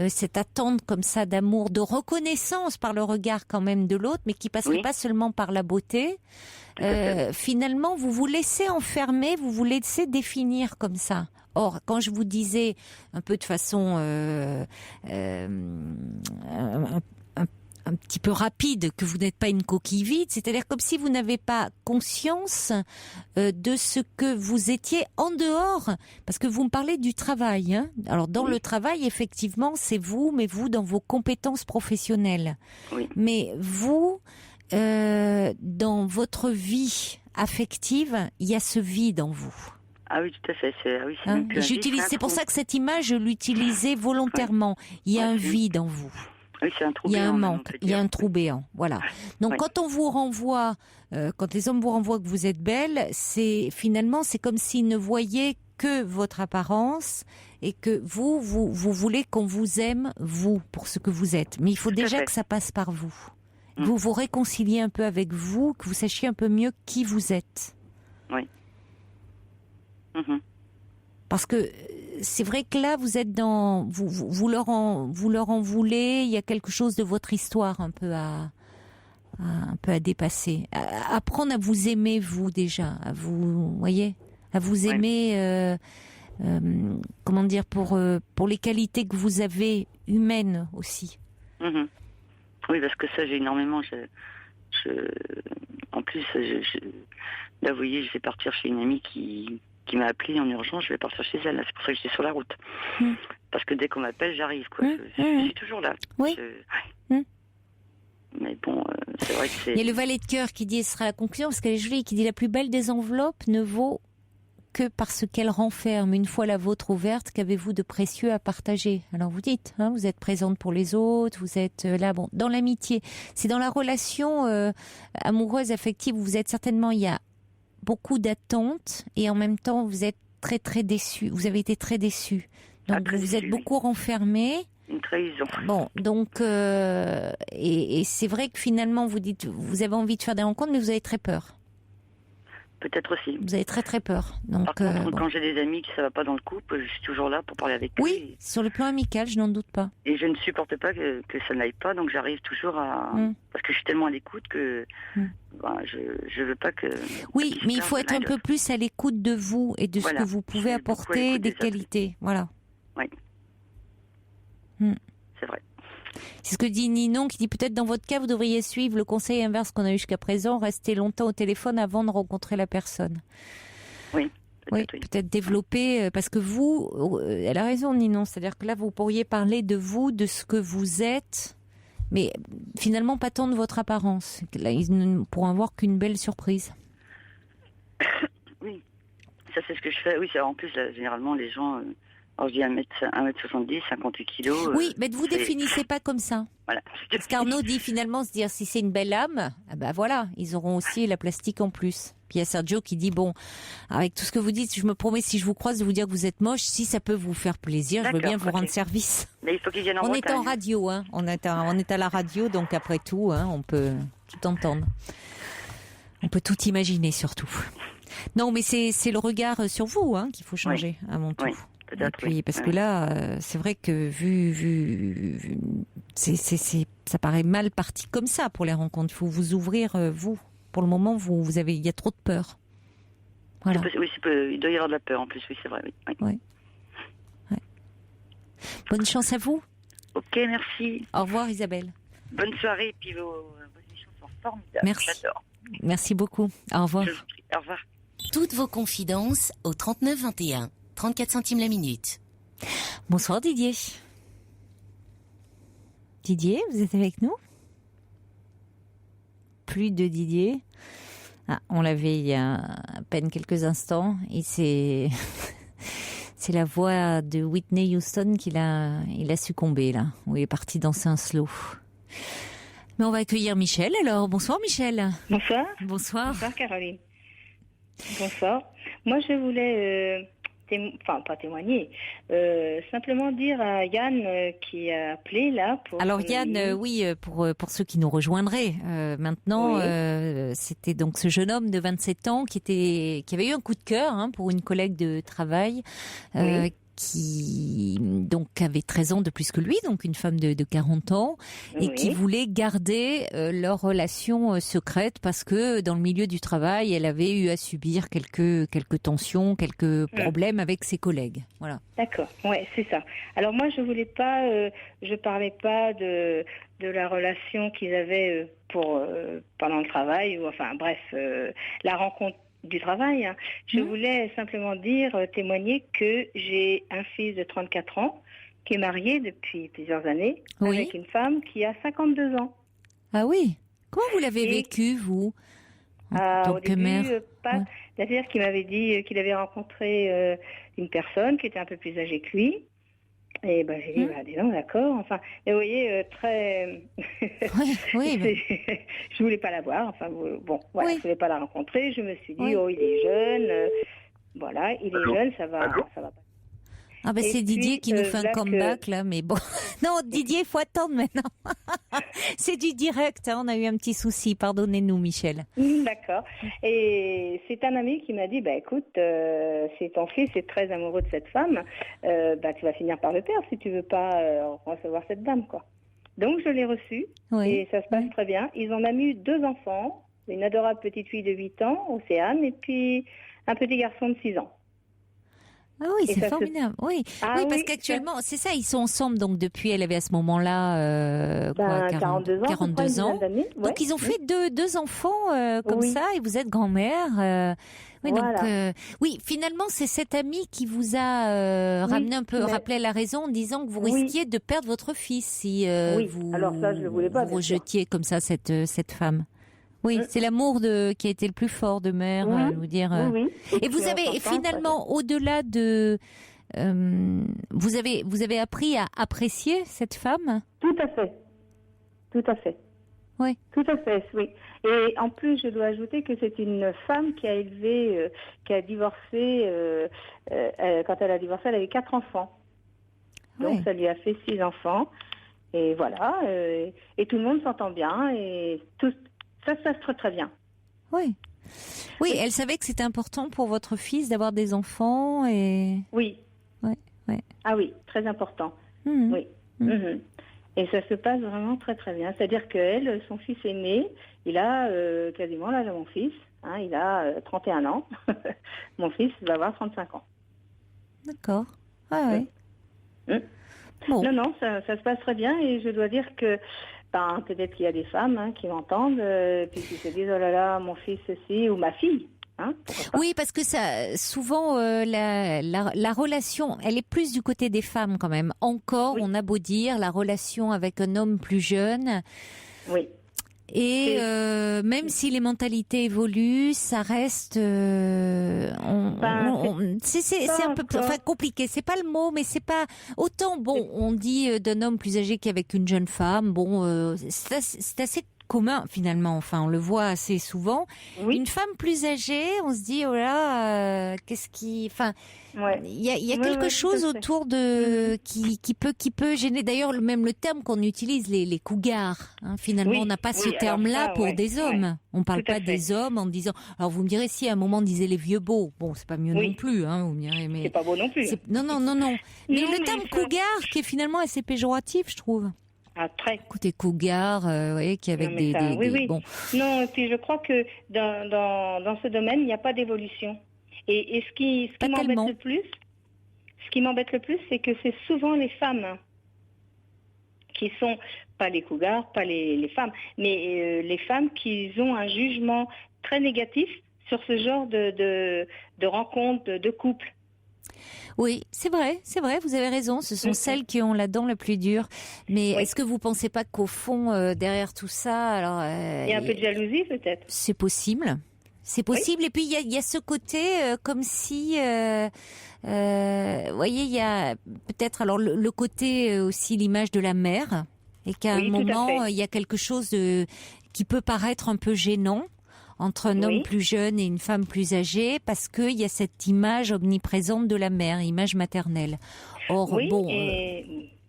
cette attente comme ça d'amour, de reconnaissance par le regard quand même de l'autre, mais qui passerait pas seulement par la beauté, finalement, vous vous laissez enfermer, vous vous laissez définir comme ça. Or, quand je vous disais un peu de façon un petit peu rapide que vous n'êtes pas une coquille vide, c'est-à-dire comme si vous n'avez pas conscience de ce que vous étiez en dehors, parce que vous me parlez du travail. Alors dans le travail, effectivement, c'est vous, mais vous dans vos compétences professionnelles. Mais vous, dans votre vie affective, il y a ce vide en vous. Ah oui, tout à fait. C'est pour ça que cette image, je l'utilisais volontairement. Il y a un vide en vous. Oui, c'est un trou béant. Il y a un manque, il y a un trou béant. Voilà. Donc quand on vous renvoie, quand les hommes vous renvoient que vous êtes belle, c'est comme s'ils ne voyaient que votre apparence et que vous voulez qu'on vous aime, vous, pour ce que vous êtes. Mais il faut déjà que ça passe par vous. Vous vous réconciliez un peu avec vous, que vous sachiez un peu mieux qui vous êtes. Oui. Parce que c'est vrai que là, vous êtes dans, vous leur en voulez. Il y a quelque chose de votre histoire un peu à dépasser. Apprendre à vous aimer vous déjà, à vous aimer. Comment dire, pour les qualités que vous avez humaines aussi. Oui, parce que ça, j'ai énormément. En plus, là, vous voyez, je vais partir chez une amie qui m'a appelé en urgence, je vais partir chez elle. C'est pour ça que j'étais sur la route. Parce que dès qu'on m'appelle, j'arrive. Je suis toujours là. Oui. Mais bon, c'est vrai que c'est... Il y a le valet de cœur qui dit, ce sera la conclusion, parce qu'elle est jolie, qui dit, la plus belle des enveloppes ne vaut que parce qu'elle renferme, une fois la vôtre ouverte, qu'avez-vous de précieux à partager ? Alors vous dites, vous êtes présente pour les autres, vous êtes là, bon, dans l'amitié. C'est dans la relation amoureuse, affective, où vous êtes certainement, il y a beaucoup d'attentes et en même temps vous êtes très très déçu. Vous avez été très déçu. Donc vous êtes beaucoup renfermé. Une trahison. Bon, donc et c'est vrai que finalement vous dites, vous avez envie de faire des rencontres, mais vous avez très peur. Peut-être aussi. Vous avez très très peur. Donc, par contre, quand j'ai des amis qui ne va pas dans le couple, je suis toujours là pour parler avec eux. Oui, sur le plan amical, je n'en doute pas. Et je ne supporte pas que ça n'aille pas, donc j'arrive toujours à... Parce que je suis tellement à l'écoute que je veux pas que... Oui, mais il faut être un peu plus à l'écoute de vous et de ce que vous pouvez apporter, des qualités. Voilà. Oui. C'est vrai. C'est ce que dit Ninon, qui dit peut-être dans votre cas, vous devriez suivre le conseil inverse qu'on a eu jusqu'à présent, rester longtemps au téléphone avant de rencontrer la personne. Oui. Peut-être développer, parce que vous, elle a raison Ninon, c'est-à-dire que là vous pourriez parler de vous, de ce que vous êtes, mais finalement pas tant de votre apparence. Là ils ne pourront avoir qu'une belle surprise. Oui, ça c'est ce que je fais. Oui, en plus là, généralement les gens Alors je dis 1m70, 58 kilos. Oui, mais vous définissez pas comme ça. Voilà. Parce qu'Arnaud dit finalement, se dire si c'est une belle âme, voilà, ils auront aussi la plastique en plus. Puis il y a Sergio qui dit bon, avec tout ce que vous dites, je me promets si je vous croise de vous dire que vous êtes moche, si ça peut vous faire plaisir, je veux bien vous rendre service. Mais il faut qu'ils viennent en Bretagne. Bretagne. On est en radio, hein. On est à la radio, donc après tout, hein, on peut tout entendre. On peut tout imaginer surtout. Non, mais c'est le regard sur vous hein, qu'il faut changer avant tout. Oui. Et puis, parce que là, c'est vrai que vu ça paraît mal parti comme ça pour les rencontres. Il faut vous ouvrir, vous. Pour le moment, il y a trop de peur. Voilà. Il doit y avoir de la peur en plus, oui, c'est vrai. Oui. Ouais. Bonne chance à vous. Ok, merci. Au revoir Isabelle. Bonne soirée, et puis vos émissions sont formidables. Merci. J'adore. Merci beaucoup. Au revoir. Au revoir. Toutes vos confidences au 39 21. 34 centimes la minute. Bonsoir Didier. Didier, vous êtes avec nous? Plus de Didier. On l'avait il y a à peine quelques instants et c'est la voix de Whitney Houston il a succombé là. Il est parti danser un slow. Mais on va accueillir Michel alors. Bonsoir Michel. Bonsoir. Bonsoir. Bonsoir Caroline. Bonsoir. Moi je voulais pas témoigner, simplement dire à Yann qui a appelé là pour... Alors Yann, oui, pour ceux qui nous rejoindraient maintenant, c'était donc ce jeune homme de 27 ans qui avait eu un coup de cœur pour une collègue de travail qui donc avait 13 ans de plus que lui, donc une femme de 40 ans, et qui voulait garder leur relation secrète parce que dans le milieu du travail, elle avait eu à subir quelques tensions, quelques problèmes avec ses collègues. Voilà. D'accord, ouais, c'est ça. Alors moi, je parlais pas de la relation qu'ils avaient pendant le travail, ou enfin bref, la rencontre du travail. Je voulais simplement témoigner que j'ai un fils de 34 ans qui est marié depuis plusieurs années avec une femme qui a 52 ans. Ah oui? Comment vous l'avez vécu, vous, en tant que mère? C'est-à-dire qu'il m'avait dit qu'il avait rencontré une personne qui était un peu plus âgée que lui. Et j'ai dit, disons, d'accord. Enfin, et vous voyez, très... je voulais pas la voir. Enfin, je voulais pas la rencontrer. Je me suis dit, il est jeune. Il est jeune, ça va pas. Ah c'est Didier qui nous fait un comeback là, mais bon. Non, Didier, il faut attendre maintenant. C'est du direct, on a eu un petit souci, pardonnez-nous Michel. D'accord. Et c'est un ami qui m'a dit, écoute, si ton fils est très amoureux de cette femme, tu vas finir par le perdre si tu veux pas recevoir cette dame, quoi. Donc je l'ai reçu et ça se passe très bien. Ils ont même eu 2 enfants, une adorable petite fille de 8 ans, Océane, et puis un petit garçon de 6 ans. Ah oui, c'est formidable. Oui, parce qu'actuellement, c'est ça, ils sont ensemble. Donc depuis, elle avait à ce moment-là 42 ans. Donc ils ont fait deux enfants comme ça, et vous êtes grand-mère. Donc finalement, c'est cet ami qui vous a ramené un peu, rappelé la raison en disant que vous risquiez de perdre votre fils si vous rejetiez comme ça cette femme. Oui, c'est l'amour qui a été le plus fort de mère, vous dire. Et vous avez finalement, au-delà de, vous avez appris à apprécier cette femme. Tout à fait. Oui. Tout à fait, oui. Et en plus, je dois ajouter que c'est une femme qui a divorcé. Quand elle a divorcé, elle avait 4 enfants. Donc ça lui a fait 6 enfants. Et voilà. Et tout le monde s'entend bien et tout. Ça se passe très très bien. Oui, elle savait que c'était important pour votre fils d'avoir des enfants et... Oui. Ah oui, très important. Oui. Et ça se passe vraiment très très bien. C'est-à-dire qu'elle, son fils est né, il a quasiment l'âge de mon fils, il a 31 ans. Mon fils va avoir 35 ans. D'accord. Bon. Non, ça se passe très bien et je dois dire que peut-être qu'il y a des femmes qui m'entendent, puis qui se disent, oh là là, mon fils ceci, ou ma fille. Oui, parce que ça, souvent, la relation, elle est plus du côté des femmes quand même. Encore, on a beau dire, la relation avec un homme plus jeune. Oui. Et même si les mentalités évoluent, ça reste, c'est un peu compliqué. C'est pas le mot, mais c'est pas autant. Bon, on dit d'un homme plus âgé qu'avec une jeune femme. Bon, c'est assez commun finalement. Enfin, on le voit assez souvent. Oui. Une femme plus âgée, on se dit oh là, qu'est-ce qui, enfin. Il y a quelque chose autour de qui peut gêner. D'ailleurs, même le terme qu'on utilise, les cougars. Hein, finalement, on n'a pas ce terme-là pour des hommes. On parle pas des hommes en disant. Alors, vous me direz si à un moment on disait les vieux beaux. Bon, c'est pas mieux non plus. Hein, vous me direz, mais c'est pas beau non plus. Non. Mais le terme cougar, qui est finalement assez péjoratif, je trouve. Ah, très. Écoutez, cougar, vous voyez, qui avec des bon. Non, et puis je crois que dans ce domaine, il n'y a pas d'évolution. Et ce qui m'embête le plus, c'est que c'est souvent les femmes qui sont, pas les cougars, pas les femmes, mais les femmes qui ont un jugement très négatif sur ce genre de rencontres, de couples. Oui, c'est vrai, vous avez raison, ce sont celles qui ont la dent la plus dure. Mais est-ce que vous pensez pas qu'au fond, derrière tout ça, alors... il y a un peu de jalousie peut-être. C'est possible. C'est possible. Et puis il y a ce côté comme si, voyez, il y a peut-être alors le côté aussi l'image de la mère, et qu'à un moment il y a quelque chose qui peut paraître un peu gênant entre un homme plus jeune et une femme plus âgée, parce que il y a cette image omniprésente de la mère, image maternelle. Or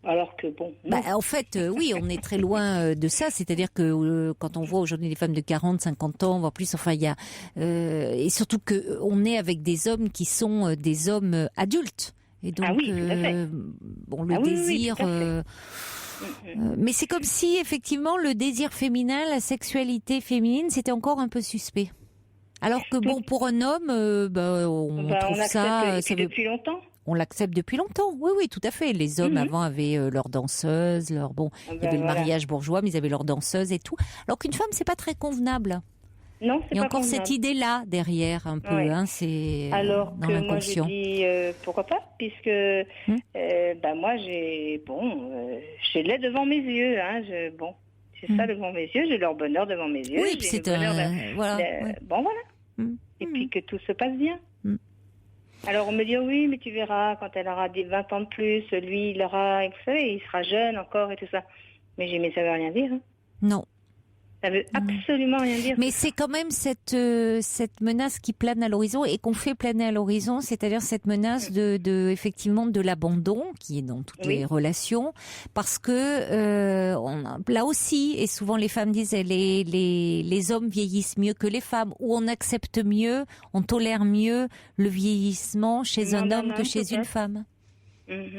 alors que bon... en fait, oui, on est très loin de ça. C'est-à-dire que quand on voit aujourd'hui des femmes de 40, 50 ans, voire plus, enfin, il y a... et surtout qu'on est avec des hommes qui sont des hommes adultes. Et donc, le désir... mais c'est comme si, effectivement, le désir féminin, la sexualité féminine, c'était encore un peu suspect. Alors que, pour un homme, on trouve ça... depuis longtemps. On l'accepte depuis longtemps. Oui, tout à fait. Les hommes avant avaient leurs danseuses, il y avait le mariage bourgeois, mais ils avaient leurs danseuses et tout. Alors qu'une femme, c'est pas très convenable. Non, c'est pas convenable. Il y a encore cette idée-là derrière un peu, c'est dans l'inconscient. Moi je dis pourquoi pas, puisque moi j'ai l'ai devant mes yeux, j'ai ça devant mes yeux, j'ai leur bonheur devant mes yeux. Oui, c'est bon voilà. Et puis que tout se passe bien. Alors on me dit oui, mais tu verras quand elle aura 20 ans de plus, lui il aura, vous savez, il sera jeune encore et tout ça. Mais ça veut rien dire. Hein. Non. Ça veut absolument rien dire. Mais c'est quand même cette menace qui plane à l'horizon et qu'on fait planer à l'horizon, c'est-à-dire cette menace effectivement de l'abandon qui est dans toutes les relations, parce que là aussi, et souvent les femmes disent les hommes vieillissent mieux que les femmes, ou on accepte mieux, on tolère mieux le vieillissement chez un homme que chez une femme.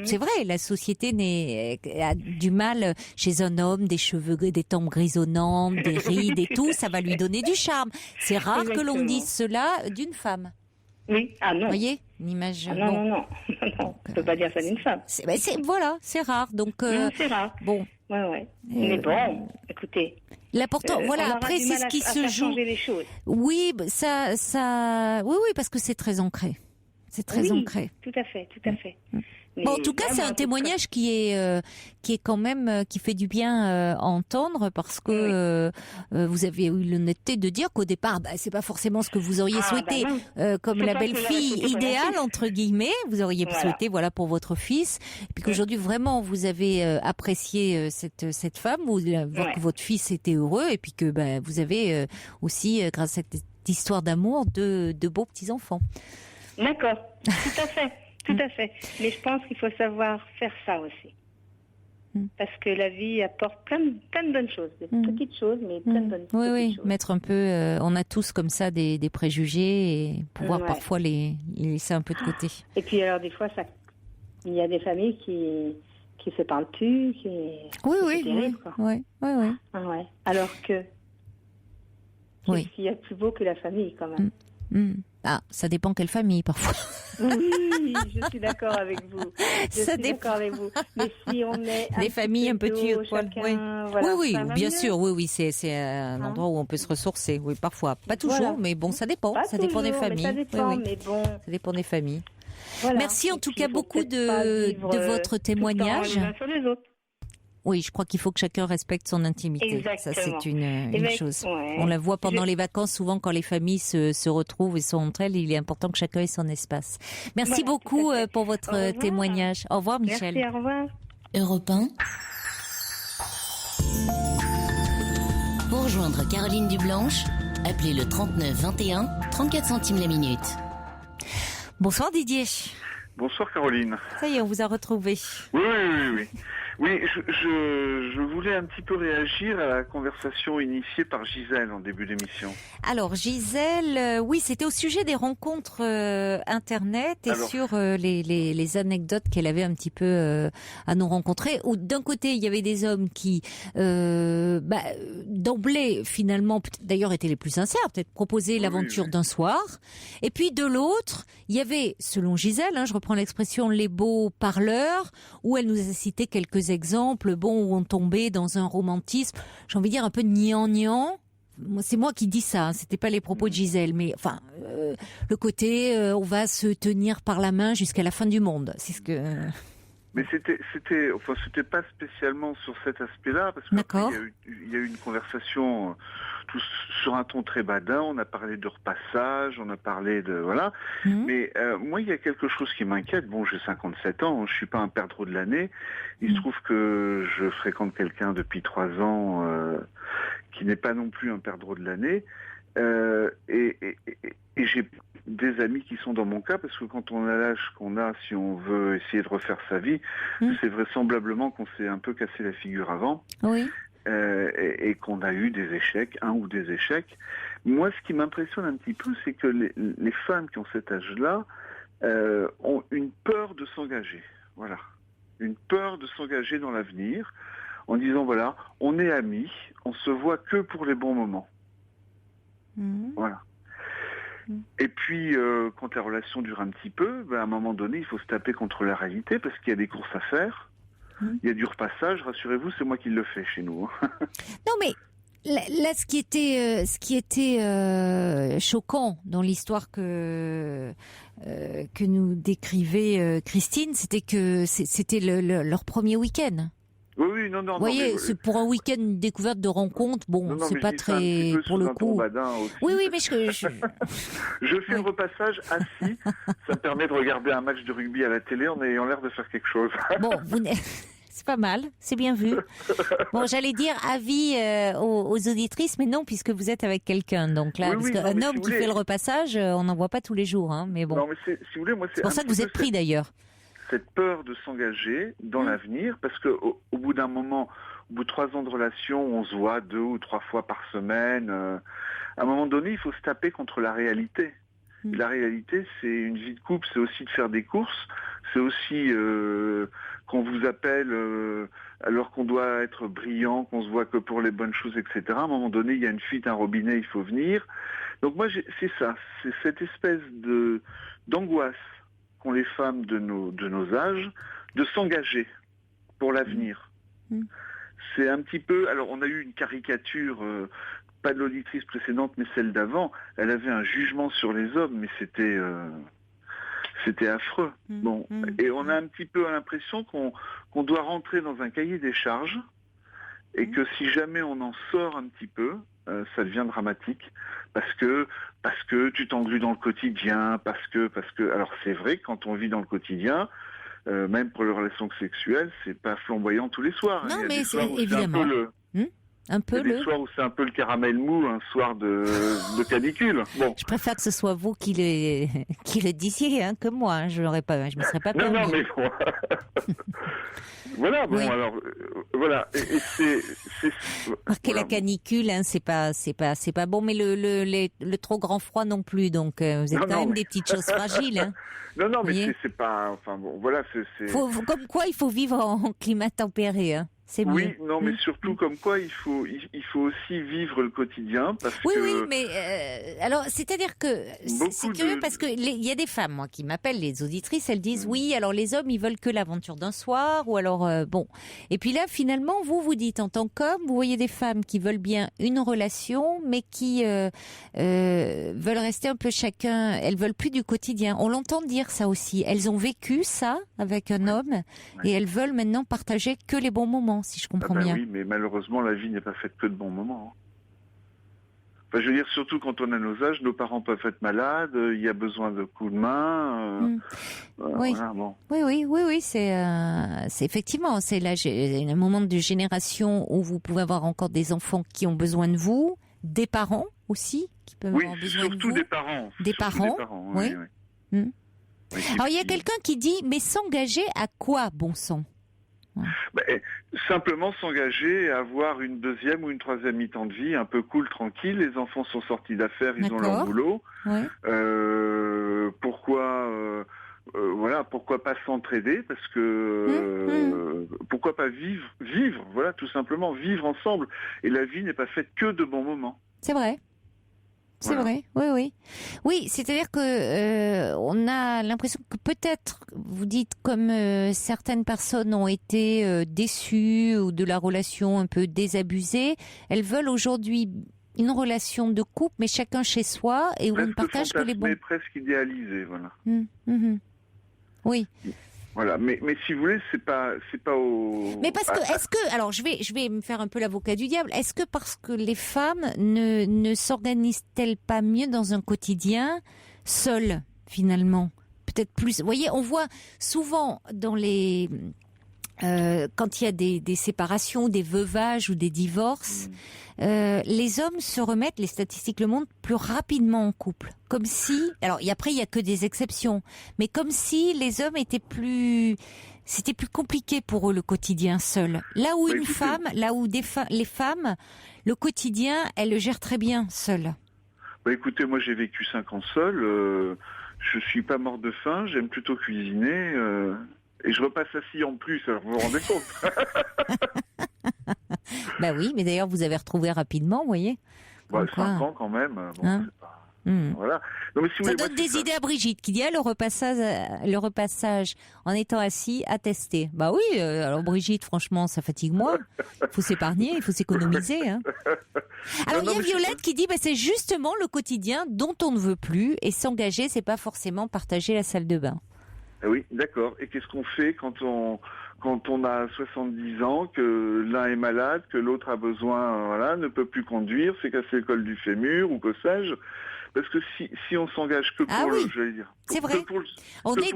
C'est vrai, la société a du mal chez un homme, des cheveux, des tempes grisonnantes, des rides et tout, ça va lui donner du charme. C'est rare que l'on dise cela d'une femme. Oui, non. Vous voyez, une image. Non, on peut pas dire ça d'une femme. C'est rare. Donc c'est rare. Bon. Ouais. Mais bon, écoutez. L'important, après c'est ce qui se joue. Changer les choses. Oui, oui, parce que c'est très ancré. C'est très ancré. Tout à fait. Bon, en tout cas, c'est un témoignage qui est quand même qui fait du bien à entendre, parce que vous avez eu l'honnêteté de dire qu'au départ, c'est pas forcément ce que vous auriez souhaité comme la belle-fille idéale entre guillemets. Vous auriez souhaité pour votre fils, et puis qu'aujourd'hui vraiment vous avez apprécié cette femme, vous voir que votre fils était heureux, et puis que vous avez aussi grâce à cette histoire d'amour de beaux petits enfants. D'accord, tout à fait. Tout à fait. Mais je pense qu'il faut savoir faire ça aussi. Parce que la vie apporte plein de bonnes choses. Des petites choses, mais plein de bonnes choses. Oui, mettre un peu... on a tous comme ça des préjugés, et pouvoir parfois les laisser un peu de côté. Et puis alors des fois, il y a des familles qui se parlent plus. C'est terrible, quoi. Oui. Alors que... Qu'est-ce qu'il y a de plus beau que la famille, quand même. Ça dépend quelle famille, parfois. Oui, je suis d'accord avec vous. Mais si on est des familles un peu tuées, oui, bien sûr, oui, c'est un endroit où on peut se ressourcer. Oui, parfois, pas toujours, mais bon, ça dépend. Ça dépend des familles. Ça dépend, mais bon. Ça dépend des familles. Voilà. Merci en tout cas beaucoup de votre témoignage. Oui, je crois qu'il faut que chacun respecte son intimité. Exactement. Ça, c'est une chose. Ouais. On la voit pendant les vacances, souvent quand les familles se retrouvent et sont entre elles, il est important que chacun ait son espace. Merci beaucoup pour votre témoignage. Au revoir, Michel. Merci, au revoir. Europe 1. Pour rejoindre Caroline Dublanche, appelez le 39 21, 34 centimes la minute. Bonsoir Didier. Bonsoir Caroline. Ça y est, on vous a retrouvé. Oui. Oui, je voulais un petit peu réagir à la conversation initiée par Gisèle en début d'émission. Alors Gisèle, oui, c'était au sujet des rencontres internet et sur les anecdotes qu'elle avait un petit peu à nous rencontrer. Où d'un côté, il y avait des hommes qui, d'emblée, finalement, d'ailleurs étaient les plus sincères, peut-être proposaient l'aventure d'un soir. Et puis de l'autre, il y avait, selon Gisèle, je reprends l'expression, les beaux parleurs, où elle nous a cité quelques exemples, où on tombait dans un romantisme, j'ai envie de dire un peu gnangnan. C'est moi qui dis ça, c'était pas les propos de Gisèle, mais enfin, le côté, on va se tenir par la main jusqu'à la fin du monde. C'est ce que. Mais c'était pas spécialement sur cet aspect-là, parce qu'il y a eu une conversation sur un ton très badin. On a parlé de repassage, on a parlé de voilà. Mais moi, il y a quelque chose qui m'inquiète. Bon, j'ai 57 ans, je suis pas un perdreau de l'année. Il se trouve que je fréquente quelqu'un depuis 3 ans qui n'est pas non plus un perdreau de l'année. Et j'ai des amis qui sont dans mon cas, parce que quand on a l'âge qu'on a, si on veut essayer de refaire sa vie, c'est vraisemblablement qu'on s'est un peu cassé la figure avant. Oui. Et qu'on a eu des échecs, un ou des échecs. Moi, ce qui m'impressionne un petit peu, c'est que les femmes qui ont cet âge-là ont une peur de s'engager. Voilà. Une peur de s'engager dans l'avenir, en disant, voilà, on est amis, on se voit que pour les bons moments. Voilà. Et puis, quand la relation dure un petit peu, à un moment donné, il faut se taper contre la réalité, parce qu'il y a des courses à faire. Il y a du repassage, rassurez-vous, c'est moi qui le fais chez nous. Non, mais là, ce qui était choquant dans l'histoire que nous décrivait Christine, c'était que c'était leur premier week-end. Oui, non. Vous voyez, c'est pour un week-end, une découverte de rencontre, c'est pas très, pour le coup. Oui, mais je fais le repassage assis. Ça me permet de regarder un match de rugby à la télé en ayant l'air de faire quelque chose. Bon, c'est pas mal, c'est bien vu. Bon, j'allais dire avis aux auditrices, mais non, puisque vous êtes avec quelqu'un. Donc là, parce qu'un homme qui fait le repassage, on n'en voit pas tous les jours, mais bon. Non, mais si vous voulez, moi, c'est pour ça que vous êtes pris d'ailleurs. Cette peur de s'engager dans l'avenir, parce que au bout d'un moment, au bout de 3 ans de relation, on se voit 2 ou 3 fois par semaine. À un moment donné, il faut se taper contre la réalité. Et la réalité, c'est une vie de couple, c'est aussi de faire des courses, c'est aussi qu'on vous appelle alors qu'on doit être brillant, qu'on se voit que pour les bonnes choses, etc. À un moment donné, il y a une fuite, un robinet, il faut venir. Donc moi, c'est ça, c'est cette espèce d'angoisse qu'ont les femmes de nos âges, de s'engager pour l'avenir. C'est un petit peu... Alors, on a eu une caricature, pas de l'auditrice précédente, mais celle d'avant. Elle avait un jugement sur les hommes, mais c'était affreux. Et on a un petit peu l'impression qu'on doit rentrer dans un cahier des charges, et que si jamais on en sort un petit peu, ça devient dramatique, parce que tu t'englues dans le quotidien, parce que alors c'est vrai que quand on vit dans le quotidien, même pour les relations sexuelles, c'est pas flamboyant tous les soirs. Non, mais c'est évidemment un peu des soirs où c'est un peu le caramel mou, un soir de canicule. Bon. Je préfère que ce soit vous qui le disiez que moi. Je me serais pas permis. Non, mais bon. Voilà, bon, alors, voilà. Et c'est marquer la canicule, c'est pas bon, mais le trop grand froid non plus, donc vous êtes quand même des petites choses fragiles. Non, mais c'est pas, enfin bon, voilà, c'est... Comme quoi, il faut vivre en climat tempéré, C'est mieux. Oui, non, mais surtout comme quoi il faut aussi vivre le quotidien, parce que... Oui, mais alors c'est-à-dire que c'est curieux parce que il y a des femmes, moi, qui m'appellent, les auditrices, elles disent oui, alors les hommes ils veulent que l'aventure d'un soir, ou alors bon. Et puis là, finalement, vous dites en tant qu'homme, vous voyez des femmes qui veulent bien une relation, mais qui veulent rester un peu chacun. Elles veulent plus du quotidien. On l'entend dire ça aussi. Elles ont vécu ça avec un homme et elles veulent maintenant partager que les bons moments. moments, si je comprends bien. Oui, mais malheureusement, la vie n'est pas faite que de bons moments. Enfin, je veux dire, surtout quand on a nos âges, nos parents peuvent être malades, il y a besoin de coups de main. Oui. Voilà, bon. Oui, c'est effectivement, c'est là un moment de génération où vous pouvez avoir encore des enfants qui ont besoin de vous, des parents aussi qui peuvent avoir besoin de vous. Surtout des parents. Des parents, oui. Alors il y a quelqu'un qui dit, mais s'engager à quoi, bon sang? Simplement s'engager à avoir une deuxième ou une troisième mi-temps de vie un peu cool, tranquille. Les enfants sont sortis d'affaires, ils ont leur boulot. Pourquoi pas s'entraider? Parce que pourquoi pas vivre, voilà, tout simplement vivre ensemble. Et la vie n'est pas faite que de bons moments. C'est vrai. C'est vrai, oui. C'est-à-dire que on a l'impression que peut-être, vous dites, comme certaines personnes ont été déçues ou de la relation un peu désabusée, elles veulent aujourd'hui une relation de couple, mais chacun chez soi et où on ne partage que les bons. Presque idéalisé, voilà. Oui. Voilà, mais si vous voulez, c'est pas au. Mais parce que, alors je vais me faire un peu l'avocat du diable. Est-ce que parce que les femmes ne s'organisent-elles pas mieux dans un quotidien seules, finalement? Peut-être plus. Vous voyez, on voit souvent dans les quand il y a des séparations, des veuvages ou des divorces, les hommes se remettent, les statistiques le montrent, plus rapidement en couple. Comme si, alors après il y a que des exceptions, mais comme si les hommes étaient c'était plus compliqué pour eux le quotidien seul. Là où les femmes, le quotidien, elles le gèrent très bien seules. Écoutez, moi j'ai vécu 5 ans seul, je suis pas mort de faim, j'aime plutôt cuisiner. Et je repasse assis en plus, alors vous vous rendez compte? Oui, mais d'ailleurs vous avez retrouvé rapidement, vous voyez. 5 ans quand même. Bon, c'est pas... Voilà. Non, mais si ça donne des idées à Brigitte qui dit le repassage en étant assis à tester. Oui, alors Brigitte, franchement, ça fatigue moins. Il faut s'épargner, il faut s'économiser. Hein. Alors il y a Violette qui dit c'est justement le quotidien dont on ne veut plus et s'engager, c'est pas forcément partager la salle de bain. Oui, d'accord. Et qu'est-ce qu'on fait quand on a 70 ans, que l'un est malade, que l'autre a besoin, ne peut plus conduire, s'est cassé le col du fémur ou que sais-je? Parce que si on s'engage que pour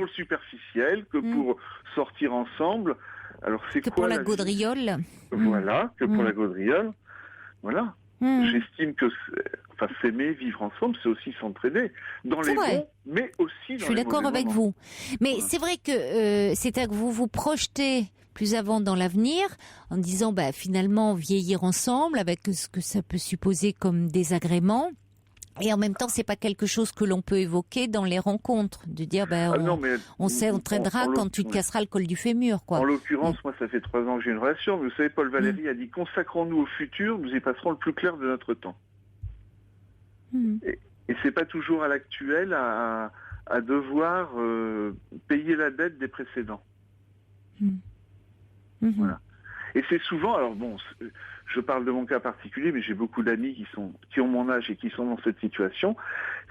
le superficiel, que pour sortir ensemble, alors c'est que quoi pour la gaudriole? Voilà, que pour la gaudriole. Voilà. J'estime que s'aimer, vivre ensemble, c'est aussi s'entraider. Dans les bons, mais aussi dans les mauvais moments. Je suis d'accord avec vous. Mais c'est vrai que c'est à que vous vous projetez plus avant dans l'avenir en disant finalement vieillir ensemble avec ce que ça peut supposer comme désagrément. Et en même temps, c'est pas quelque chose que l'on peut évoquer dans les rencontres, de dire on s'entraidera quand tu te casseras le col du fémur, quoi. En l'occurrence, moi, ça fait 3 ans que j'ai une relation. Vous savez, Paul Valéry a dit consacrons-nous au futur, nous y passerons le plus clair de notre temps. Et c'est pas toujours à l'actuel à devoir payer la dette des précédents. Voilà. Et c'est souvent, alors bon, je parle de mon cas particulier, mais j'ai beaucoup d'amis qui ont mon âge et qui sont dans cette situation.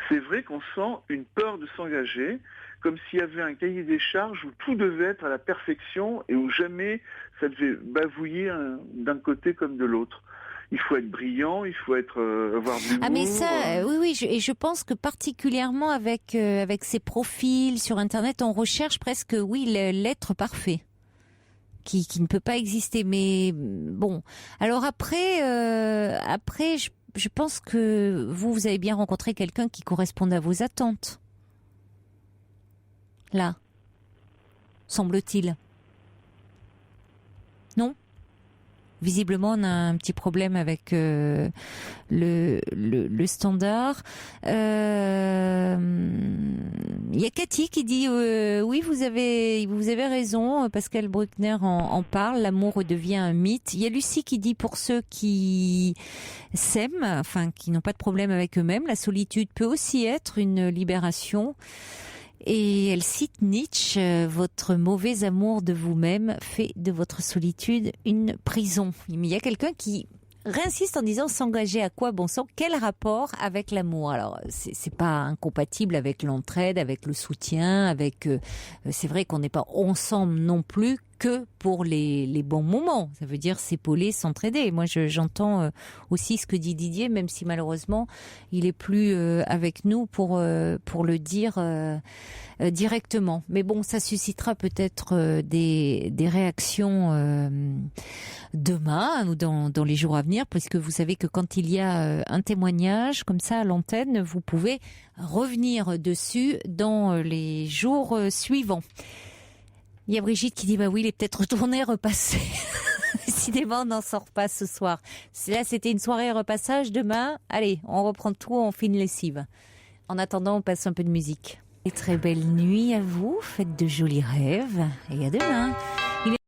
C'est vrai qu'on sent une peur de s'engager, comme s'il y avait un cahier des charges où tout devait être à la perfection et où jamais ça devait bavouiller d'un côté comme de l'autre. Il faut être brillant, il faut avoir de l'humour. Ah mais ça, oui, et je pense que particulièrement avec ces profils sur Internet, on recherche presque, l'être parfait. Qui ne peut pas exister, mais bon. Alors après, je pense que vous avez bien rencontré quelqu'un qui corresponde à vos attentes. Là, semble-t-il. Non ? Visiblement, on a un petit problème avec le standard. Il y a Cathy qui dit oui, vous avez raison. Pascal Bruckner en parle. L'amour redevient un mythe. Il y a Lucie qui dit pour ceux qui s'aiment, qui n'ont pas de problème avec eux-mêmes, la solitude peut aussi être une libération. Et elle cite Nietzsche, votre mauvais amour de vous-même fait de votre solitude une prison. Mais il y a quelqu'un qui réinsiste en disant s'engager à quoi, bon sang, quel rapport avec l'amour? Alors, c'est pas incompatible avec l'entraide, avec le soutien, c'est vrai qu'on n'est pas ensemble non plus que pour les bons moments. Ça veut dire s'épauler, s'entraider. Moi, j'entends aussi ce que dit Didier, même si malheureusement, il est plus avec nous pour le dire directement. Mais bon, ça suscitera peut-être des réactions demain ou dans les jours à venir, puisque vous savez que quand il y a un témoignage comme ça à l'antenne, vous pouvez revenir dessus dans les jours suivants. Il y a Brigitte qui dit bah oui, il est peut-être retourné repasser. Décidément, on n'en sort pas ce soir. Là, c'était une soirée repassage. Demain, allez, on reprend tout, on fait une lessive. En attendant, on passe un peu de musique. Et très belle nuit à vous, faites de jolis rêves et à demain.